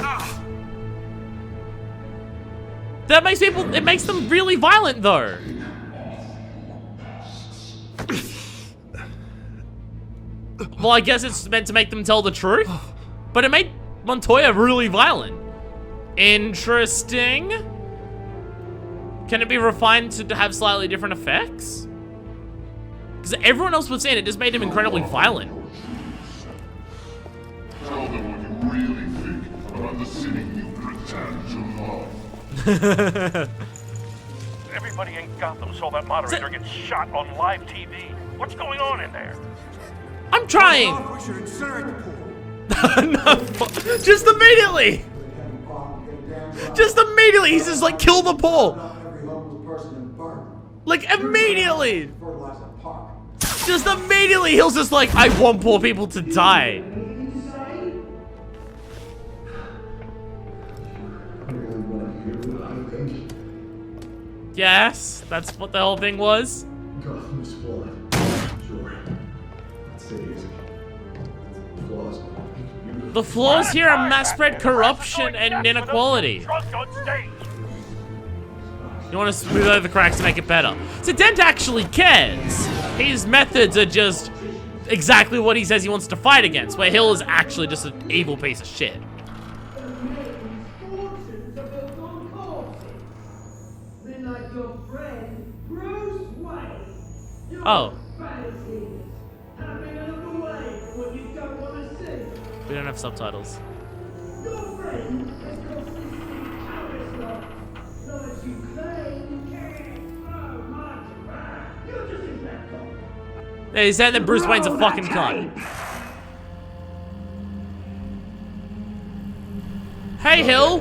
That makes people, it makes them really violent though. Well, I guess it's meant to make them tell the truth, but it made Montoya really violent. Interesting. Can it be refined to have slightly different effects? Because everyone else was saying it just made him incredibly violent. Tell them what you really think about the city you pretend to love. Everybody in Gotham saw that moderator get shot on live TV. What's going on in there? I'm trying. We should incinerate the pool. No, just immediately. Just immediately, he's just like, kill the pool. Like immediately. Just immediately, he'll just like, I want poor people to die. Yes, that's what the whole thing was. Gotham's flawed. Sure. That's easy. Flaws. The flaws here are mass spread corruption and inequality. You want to smooth over the cracks to make it better. So Dent actually cares. His methods are just exactly what he says he wants to fight against, where Hill is actually just an evil piece of shit. Oh. We don't have subtitles. Yeah, he said that Bruce Wayne's a fucking cunt. Hey, Hill.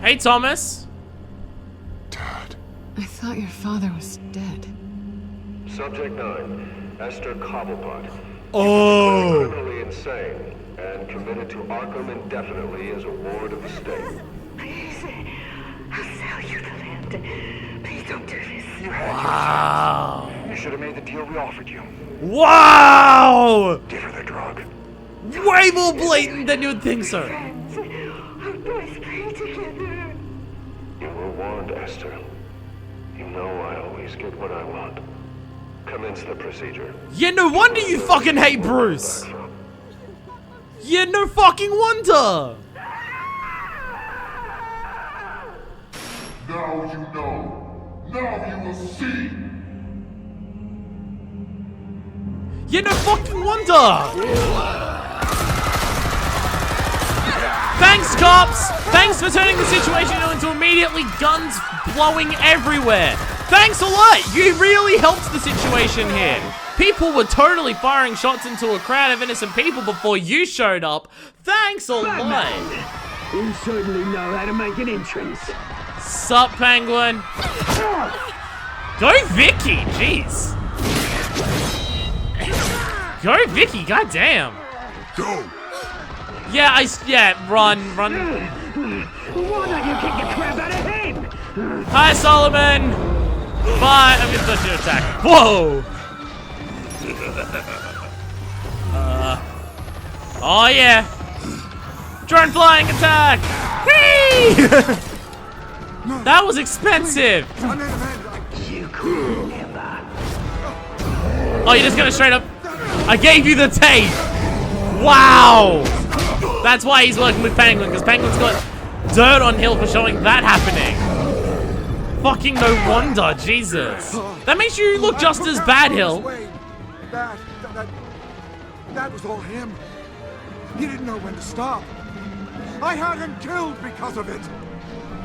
Hey, Thomas. I thought your father was dead. Subject 9, Esther Cobblepot. Oh. Criminally insane and committed to Arkham indefinitely as a ward of the state. Please, I'll sell you the land. Please don't do this. Wow. You should have made the deal we offered you. Wow. Give her the drug. Way more blatant than you would think so. Our boys play together. You were warned, Esther. You know I always get what I want. Commence the procedure. Yeah, no wonder you fucking hate Bruce. Yeah, no fucking wonder. Now you know. Now you will see. Yeah, no fucking wonder. Thanks, cops. Thanks for turning the situation into immediately guns blowing everywhere. Thanks a lot. You really helped the situation here. People were totally firing shots into a crowd of innocent people before you showed up. Thanks a lot. You certainly know how to make an entrance. Sup, Penguin? Go Vicky, jeez. Go, Vicky, goddamn. Go. Yeah, run. Why don't you kick the crap out of him? Hi, Solomon. Bye. I'm gonna touch your attack. Whoa. Oh yeah. Drone flying attack. Whee! That was expensive. Oh, you're just gonna straight up. I gave you the tape. Wow. That's why he's working with Penguin, because Penguin's got dirt on Hill for showing that happening. Fucking no wonder, Jesus. That makes you look just as bad, Hill. That was all him. He didn't know when to stop. I had him killed because of it.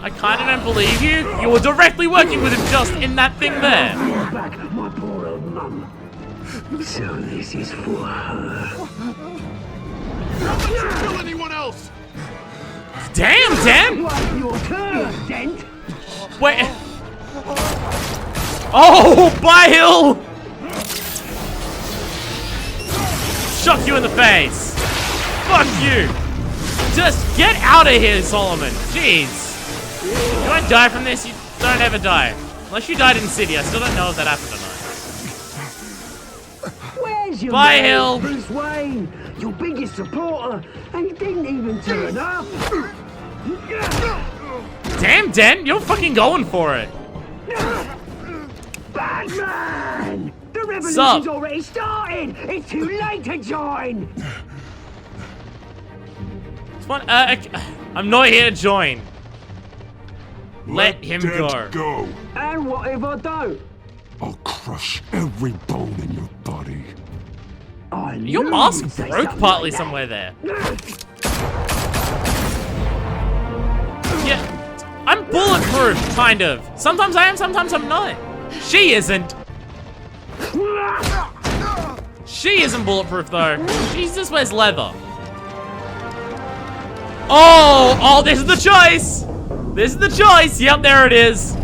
I kinda don't believe you. You were directly working with him just in that thing there. Back my poor old mum. So this is for her. How about you kill anyone else? Damn! Your turn, Dent. Wait. Oh, bye, Hill! Shock you in the face. Fuck you. Just get out of here, Solomon. Jeez. You won't die from this. You don't ever die. Unless you died in City. I still don't know if that happened or not. Where's your Bye, man, Hill. Bruce Wayne, your biggest supporter, and he didn't even turn up. Damn, Dent, you're fucking going for it. Batman! The revolution's Sup? already started! It's too late to join! It's fun. I'm not here to join. Let him go. Go. And what if I don't? I'll crush every bone in your body. Your mask broke partly somewhere there. Yeah, I'm bulletproof, kind of. Sometimes I am, sometimes I'm not. She isn't. She isn't bulletproof though. She just wears leather. Oh, this is the choice. This is the choice. Yep, there it is.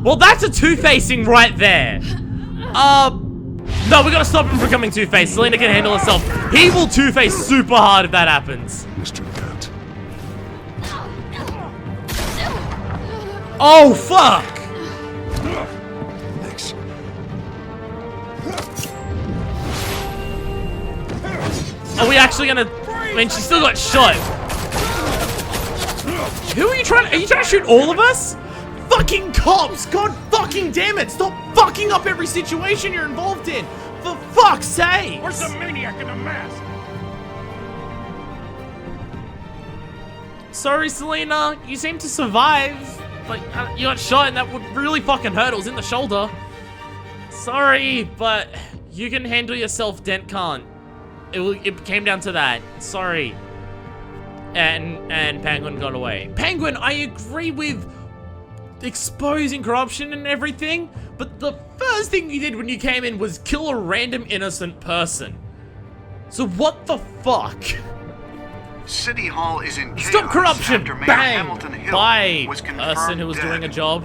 Well, that's a two-facing right there. No, we gotta stop him from becoming two-faced. Selena can handle herself. He will two-face super hard if that happens. Mr. Cat. Oh, fuck! Thanks. Are we actually gonna... I mean, she still got shot. Who are you trying to shoot all of us? Fucking cops! God fucking damn it! Stop fucking up every situation you're involved in! For fuck's sake! Where's the maniac in the mask? Sorry, Selena. You seem to survive. But you got shot and that would really fucking hurt. It was in the shoulder. Sorry, but you can handle yourself. Dent can't. It came down to that. Sorry. And Penguin got away. Penguin, I agree with exposing corruption and everything, but the first thing you did when you came in was kill a random innocent person. So what the fuck? City Hall is in chaos. Stop corruption! After Mayor Bang! Hamilton Hill By was person confirmed who was dead. doing a job.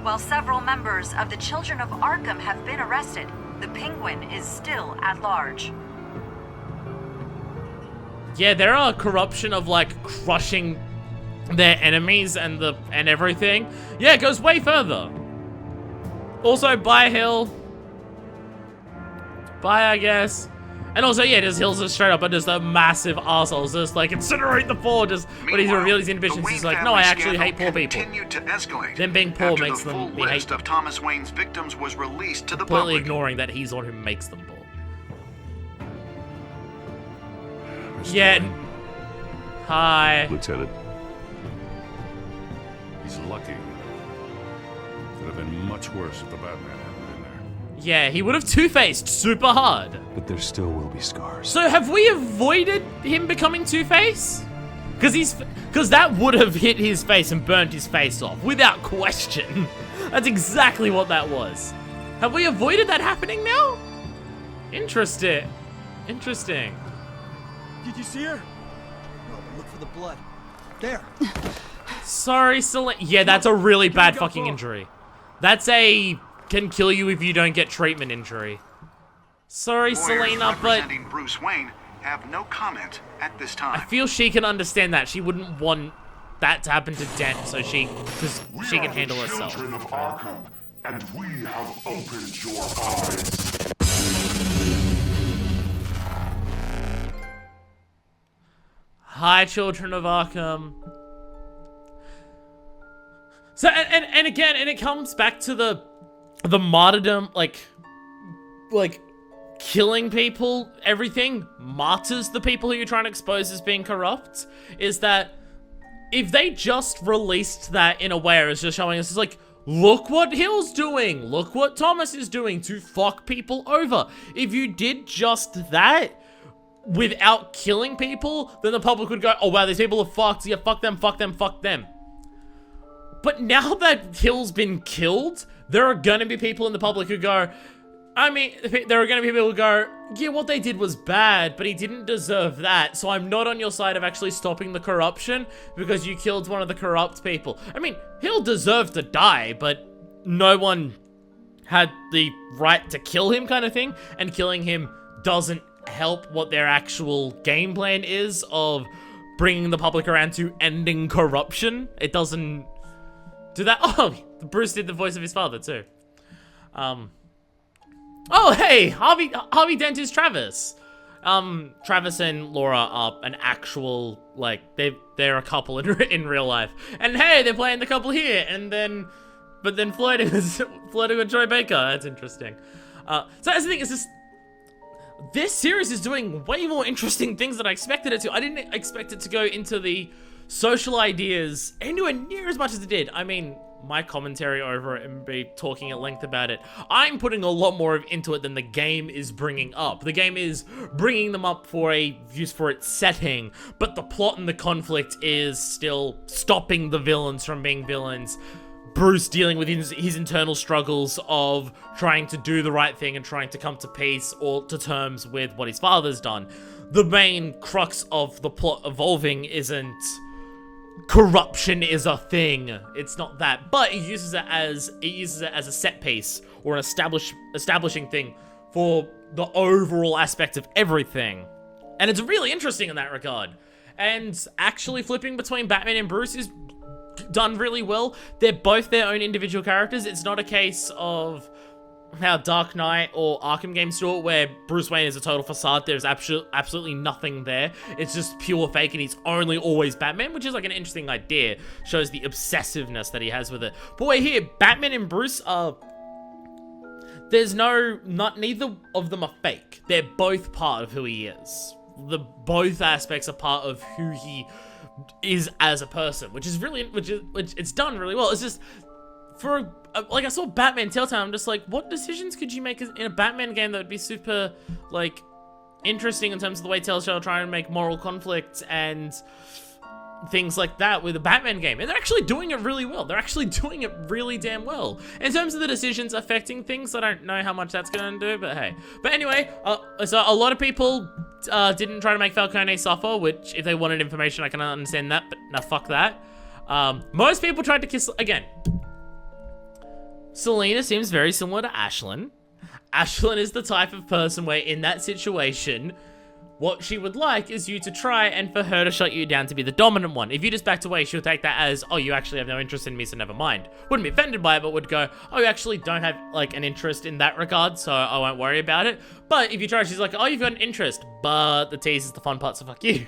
While several members of the Children of Arkham have been arrested, the Penguin is still at large. Yeah, there are corruption of like crushing their enemies and everything. Yeah, it goes way further. Also, bye Hill. Bye, I guess. And also, yeah, just Hill's just straight up and just a massive arsehole. Just like incinerate the poor. Just when he's revealed his inhibitions, he's like, no, I actually hate poor people. To escalate Them being poor after makes the them full be hate list of Thomas Wayne's victims was released to the completely public. ignoring that he's the one who makes them poor. Yeah. Hi. Lieutenant. He's lucky. Could have been much worse if the Batman hadn't been there. Yeah, he would have two-faced super hard. But there still will be scars. So have we avoided him becoming Two-Face? Because that would have hit his face and burnt his face off, without question. That's exactly what that was. Have we avoided that happening now? Interesting. Interesting. Did you see her? No, but look for the blood. There. Sorry, Selena. Yeah, that's a really bad fucking injury. That's a can kill you if you don't get treatment injury. Sorry, Selena, but Bruce Wayne have no comment at this time. I feel she can understand that. She wouldn't want that to happen to Dent, so because she can handle herself. Children of Arkham, and we have opened your eyes. Hi, children of Arkham. So, and again, and it comes back to the martyrdom, like killing people, everything martyrs the people who you're trying to expose as being corrupt, is that if they just released that in a way where it's just showing us, it's like, look what Hill's doing, look what Thomas is doing to fuck people over. If you did just that without killing people, then the public would go, oh wow, these people are fucked, yeah, fuck them, fuck them, fuck them. But now that Hill's been killed, there are gonna be people in the public who go, I mean, there are gonna be people who go, yeah, what they did was bad, but he didn't deserve that, so I'm not on your side of actually stopping the corruption because you killed one of the corrupt people. I mean, Hill deserved to die, but no one had the right to kill him kind of thing, and killing him doesn't help what their actual game plan is of bringing the public around to ending corruption. It doesn't do that. Oh, Bruce did the voice of his father too. Oh, hey, Harvey Dent is Travis. Travis and Laura are an actual, like, they're a couple in real life. And hey, they're playing the couple here, but then flirting with Troy Baker. That's interesting. So that's the thing, is this series is doing way more interesting things than I expected it to. I didn't expect it to go into the social ideas anywhere near as much as it did. I mean, my commentary over it and be talking at length about it, I'm putting a lot more into it than the game is bringing up. The game is bringing them up for a use for its setting, but the plot and the conflict is still stopping the villains from being villains. Bruce dealing with his internal struggles of trying to do the right thing and trying to come to peace or to terms with what his father's done. The main crux of the plot evolving isn't corruption is a thing. It's not that, but it uses it as a set piece or an establishing thing for the overall aspect of everything. And it's really interesting in that regard. And actually flipping between Batman and Bruce is done really well. They're both their own individual characters. It's not a case of how Dark Knight or Arkham games do it, where Bruce Wayne is a total facade. There's absolutely nothing there. It's just pure fake, and he's only always Batman, which is like an interesting idea. Shows the obsessiveness that he has with it. But wait here, Batman and Bruce are... neither of them are fake. They're both part of who he is. Both aspects are part of who he is as a person, which it's done really well. It's just, like, I saw Batman Telltale, I'm just like, what decisions could you make in a Batman game that would be super, like, interesting in terms of the way Telltale are trying to make moral conflicts and things like that with a Batman game. And they're actually doing it really well. They're actually doing it really damn well. In terms of the decisions affecting things, I don't know how much that's going to do, but hey. But anyway, so a lot of people didn't try to make Falcone suffer, which, if they wanted information, I can understand that, but no, fuck that. Most people tried to kiss... Again, Selena seems very similar to Ashlyn. Ashlyn is the type of person where, in that situation, what she would like is you to try and for her to shut you down to be the dominant one. If you just backed away, she'll take that as, oh, you actually have no interest in me, so never mind. Wouldn't be offended by it, but would go, oh, you actually don't have, like, an interest in that regard, so I won't worry about it. But if you try, she's like, oh, you've got an interest, but the tease is the fun part, so fuck you.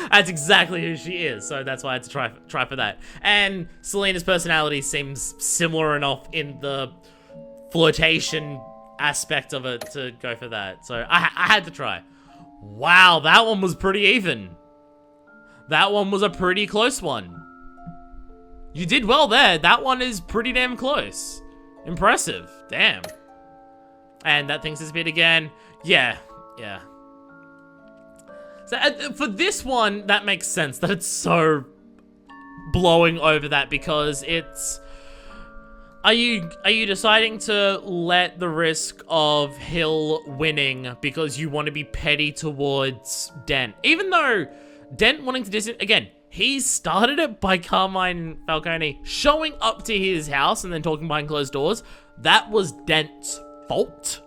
That's exactly who she is, so that's why I had to try for that. And Selena's personality seems similar enough in the flirtation aspect of it to go for that. So I had to try. Wow, that one was pretty even. That one was a pretty close one. You did well there. That one is pretty damn close. Impressive. Damn. And that thing's disappeared again. Yeah. So for this one, that makes sense that it's so blowing over that, because it's... Are you deciding to let the risk of Hill winning because you want to be petty towards Dent? Even though Dent wanting to again, he started it by Carmine Falcone showing up to his house and then talking behind closed doors. That was Dent's fault.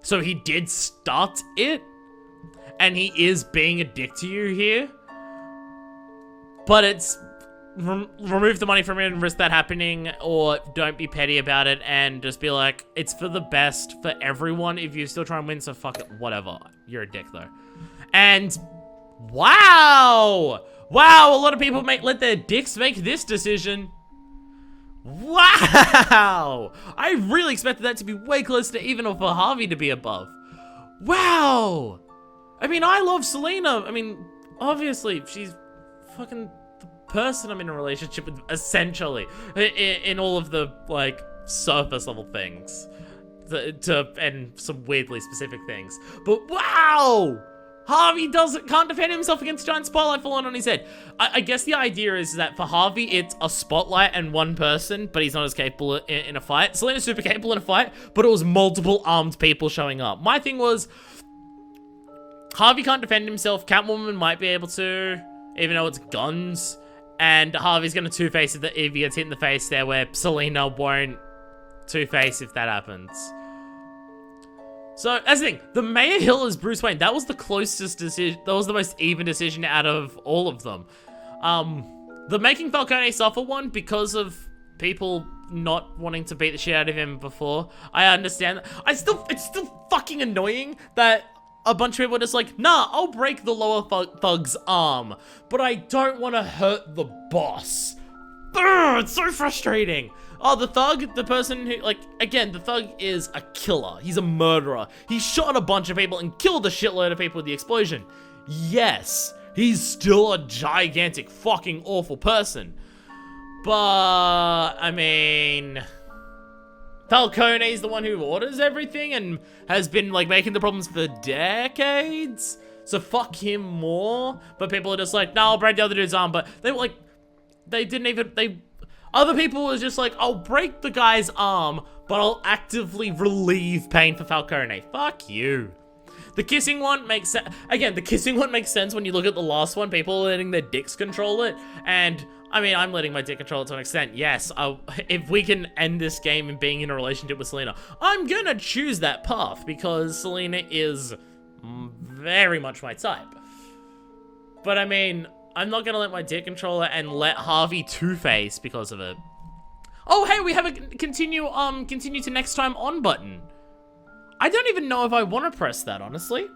So he did start it, and he is being a dick to you here. But it's remove the money from it and risk that happening, or don't be petty about it and just be like, it's for the best for everyone if you still try and win, so fuck it, whatever. You're a dick though. And wow, a lot of people let their dicks make this decision. Wow, I really expected that to be way closer to even, or for Harvey to be above. Wow. I mean, I love Selena. I mean, obviously she's fucking the person I'm in a relationship with, essentially, in all of the like surface level things, and some weirdly specific things. But wow, Harvey can't defend himself against a giant spotlight falling on his head. I guess the idea is that for Harvey, it's a spotlight and one person, but he's not as capable in a fight. Selena's super capable in a fight, but it was multiple armed people showing up. My thing was, Harvey can't defend himself. Catwoman might be able to, even though it's guns. And Harvey's gonna two-face if he gets hit in the face there, where Selena won't two-face if that happens. So, as the thing, the Mayor Hill as Bruce Wayne, that was the closest decision, that was the most even decision out of all of them. The making Falcone suffer one, because of people not wanting to beat the shit out of him before, I understand that. It's still fucking annoying that a bunch of people are just like, nah, I'll break the lower thug's arm, but I don't want to hurt the boss. Ugh, it's so frustrating. Oh, the thug, the person who, like, again, the thug is a killer. He's a murderer. He shot a bunch of people and killed a shitload of people with the explosion. Yes, he's still a gigantic fucking awful person. But, I mean, Falcone's the one who orders everything and has been, like, making the problems for decades. So fuck him more. But people are just like, no, I'll break the other dude's arm. But they were like, other people was just like, I'll break the guy's arm, but I'll actively relieve pain for Falcone. Fuck you. The kissing one makes sense. Again, the kissing one makes sense when you look at the last one. People are letting their dicks control it. And, I mean, I'm letting my dick control it to an extent. Yes, if we can end this game and being in a relationship with Selena, I'm gonna choose that path because Selena is very much my type. But, I mean, I'm not gonna let my dick control it and let Harvey two-face because of it. Oh, hey, we have a continue to next time on button. I don't even know if I want to press that, honestly.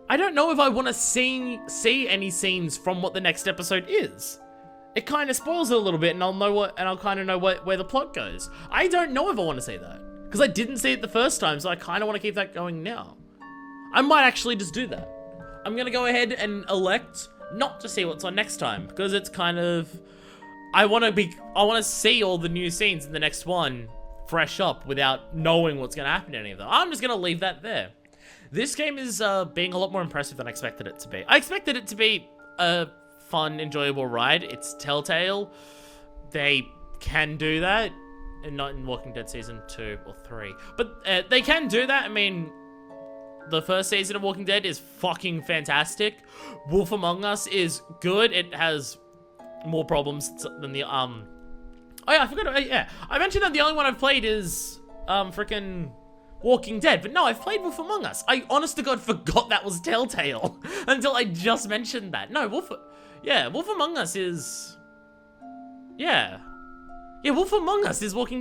I don't know if I want to see any scenes from what the next episode is. It kind of spoils it a little bit, and I'll kind of know where the plot goes. I don't know if I want to see that because I didn't see it the first time, so I kind of want to keep that going now. I might actually just do that. I'm gonna go ahead and elect not to see what's on next time because it's kind of, I want to see all the new scenes in the next one fresh up without knowing what's going to happen to any of them. I'm just going to leave that there. This game is being a lot more impressive than I expected it to be. I expected it to be a fun, enjoyable ride. It's Telltale. They can do that, and not in Walking Dead Season 2 or 3. But they can do that. I mean, the first season of Walking Dead is fucking fantastic. Wolf Among Us is good. It has more problems than the, oh yeah, I forgot, yeah. I mentioned that the only one I've played is, frickin' Walking Dead. But no, I've played Wolf Among Us. I honest to God forgot that was Telltale until I just mentioned that. No, Wolf Among Us is, yeah, Wolf Among Us is Wolf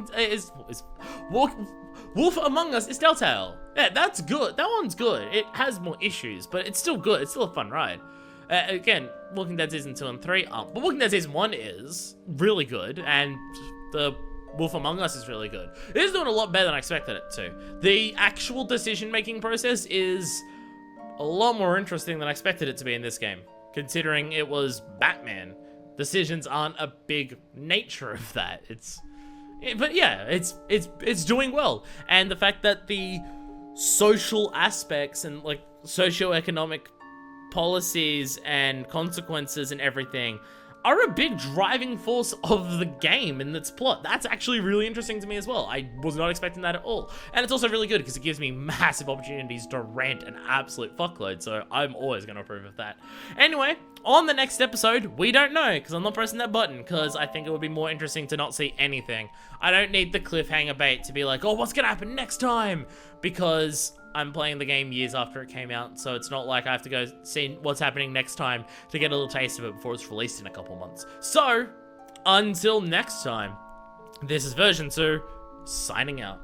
Among Us is Telltale. Yeah, that's good. That one's good. It has more issues, but it's still good. It's still a fun ride. Again, Walking Dead Season 2 and 3 aren't, but Walking Dead Season 1 is really good, and the Wolf Among Us is really good. It is doing a lot better than I expected it to. The actual decision-making process is a lot more interesting than I expected it to be in this game, considering it was Batman. Decisions aren't a big nature of that. But yeah, it's doing well, and the fact that the social aspects and like socioeconomic policies and consequences and everything are a big driving force of the game and its plot. That's actually really interesting to me as well. I was not expecting that at all. And it's also really good because it gives me massive opportunities to rant an absolute fuckload, so I'm always going to approve of that. Anyway, on the next episode, we don't know, because I'm not pressing that button, because I think it would be more interesting to not see anything. I don't need the cliffhanger bait to be like, oh, what's going to happen next time? Because I'm playing the game years after it came out, so it's not like I have to go see what's happening next time to get a little taste of it before it's released in a couple months. So, until next time, this is Version 2, signing out.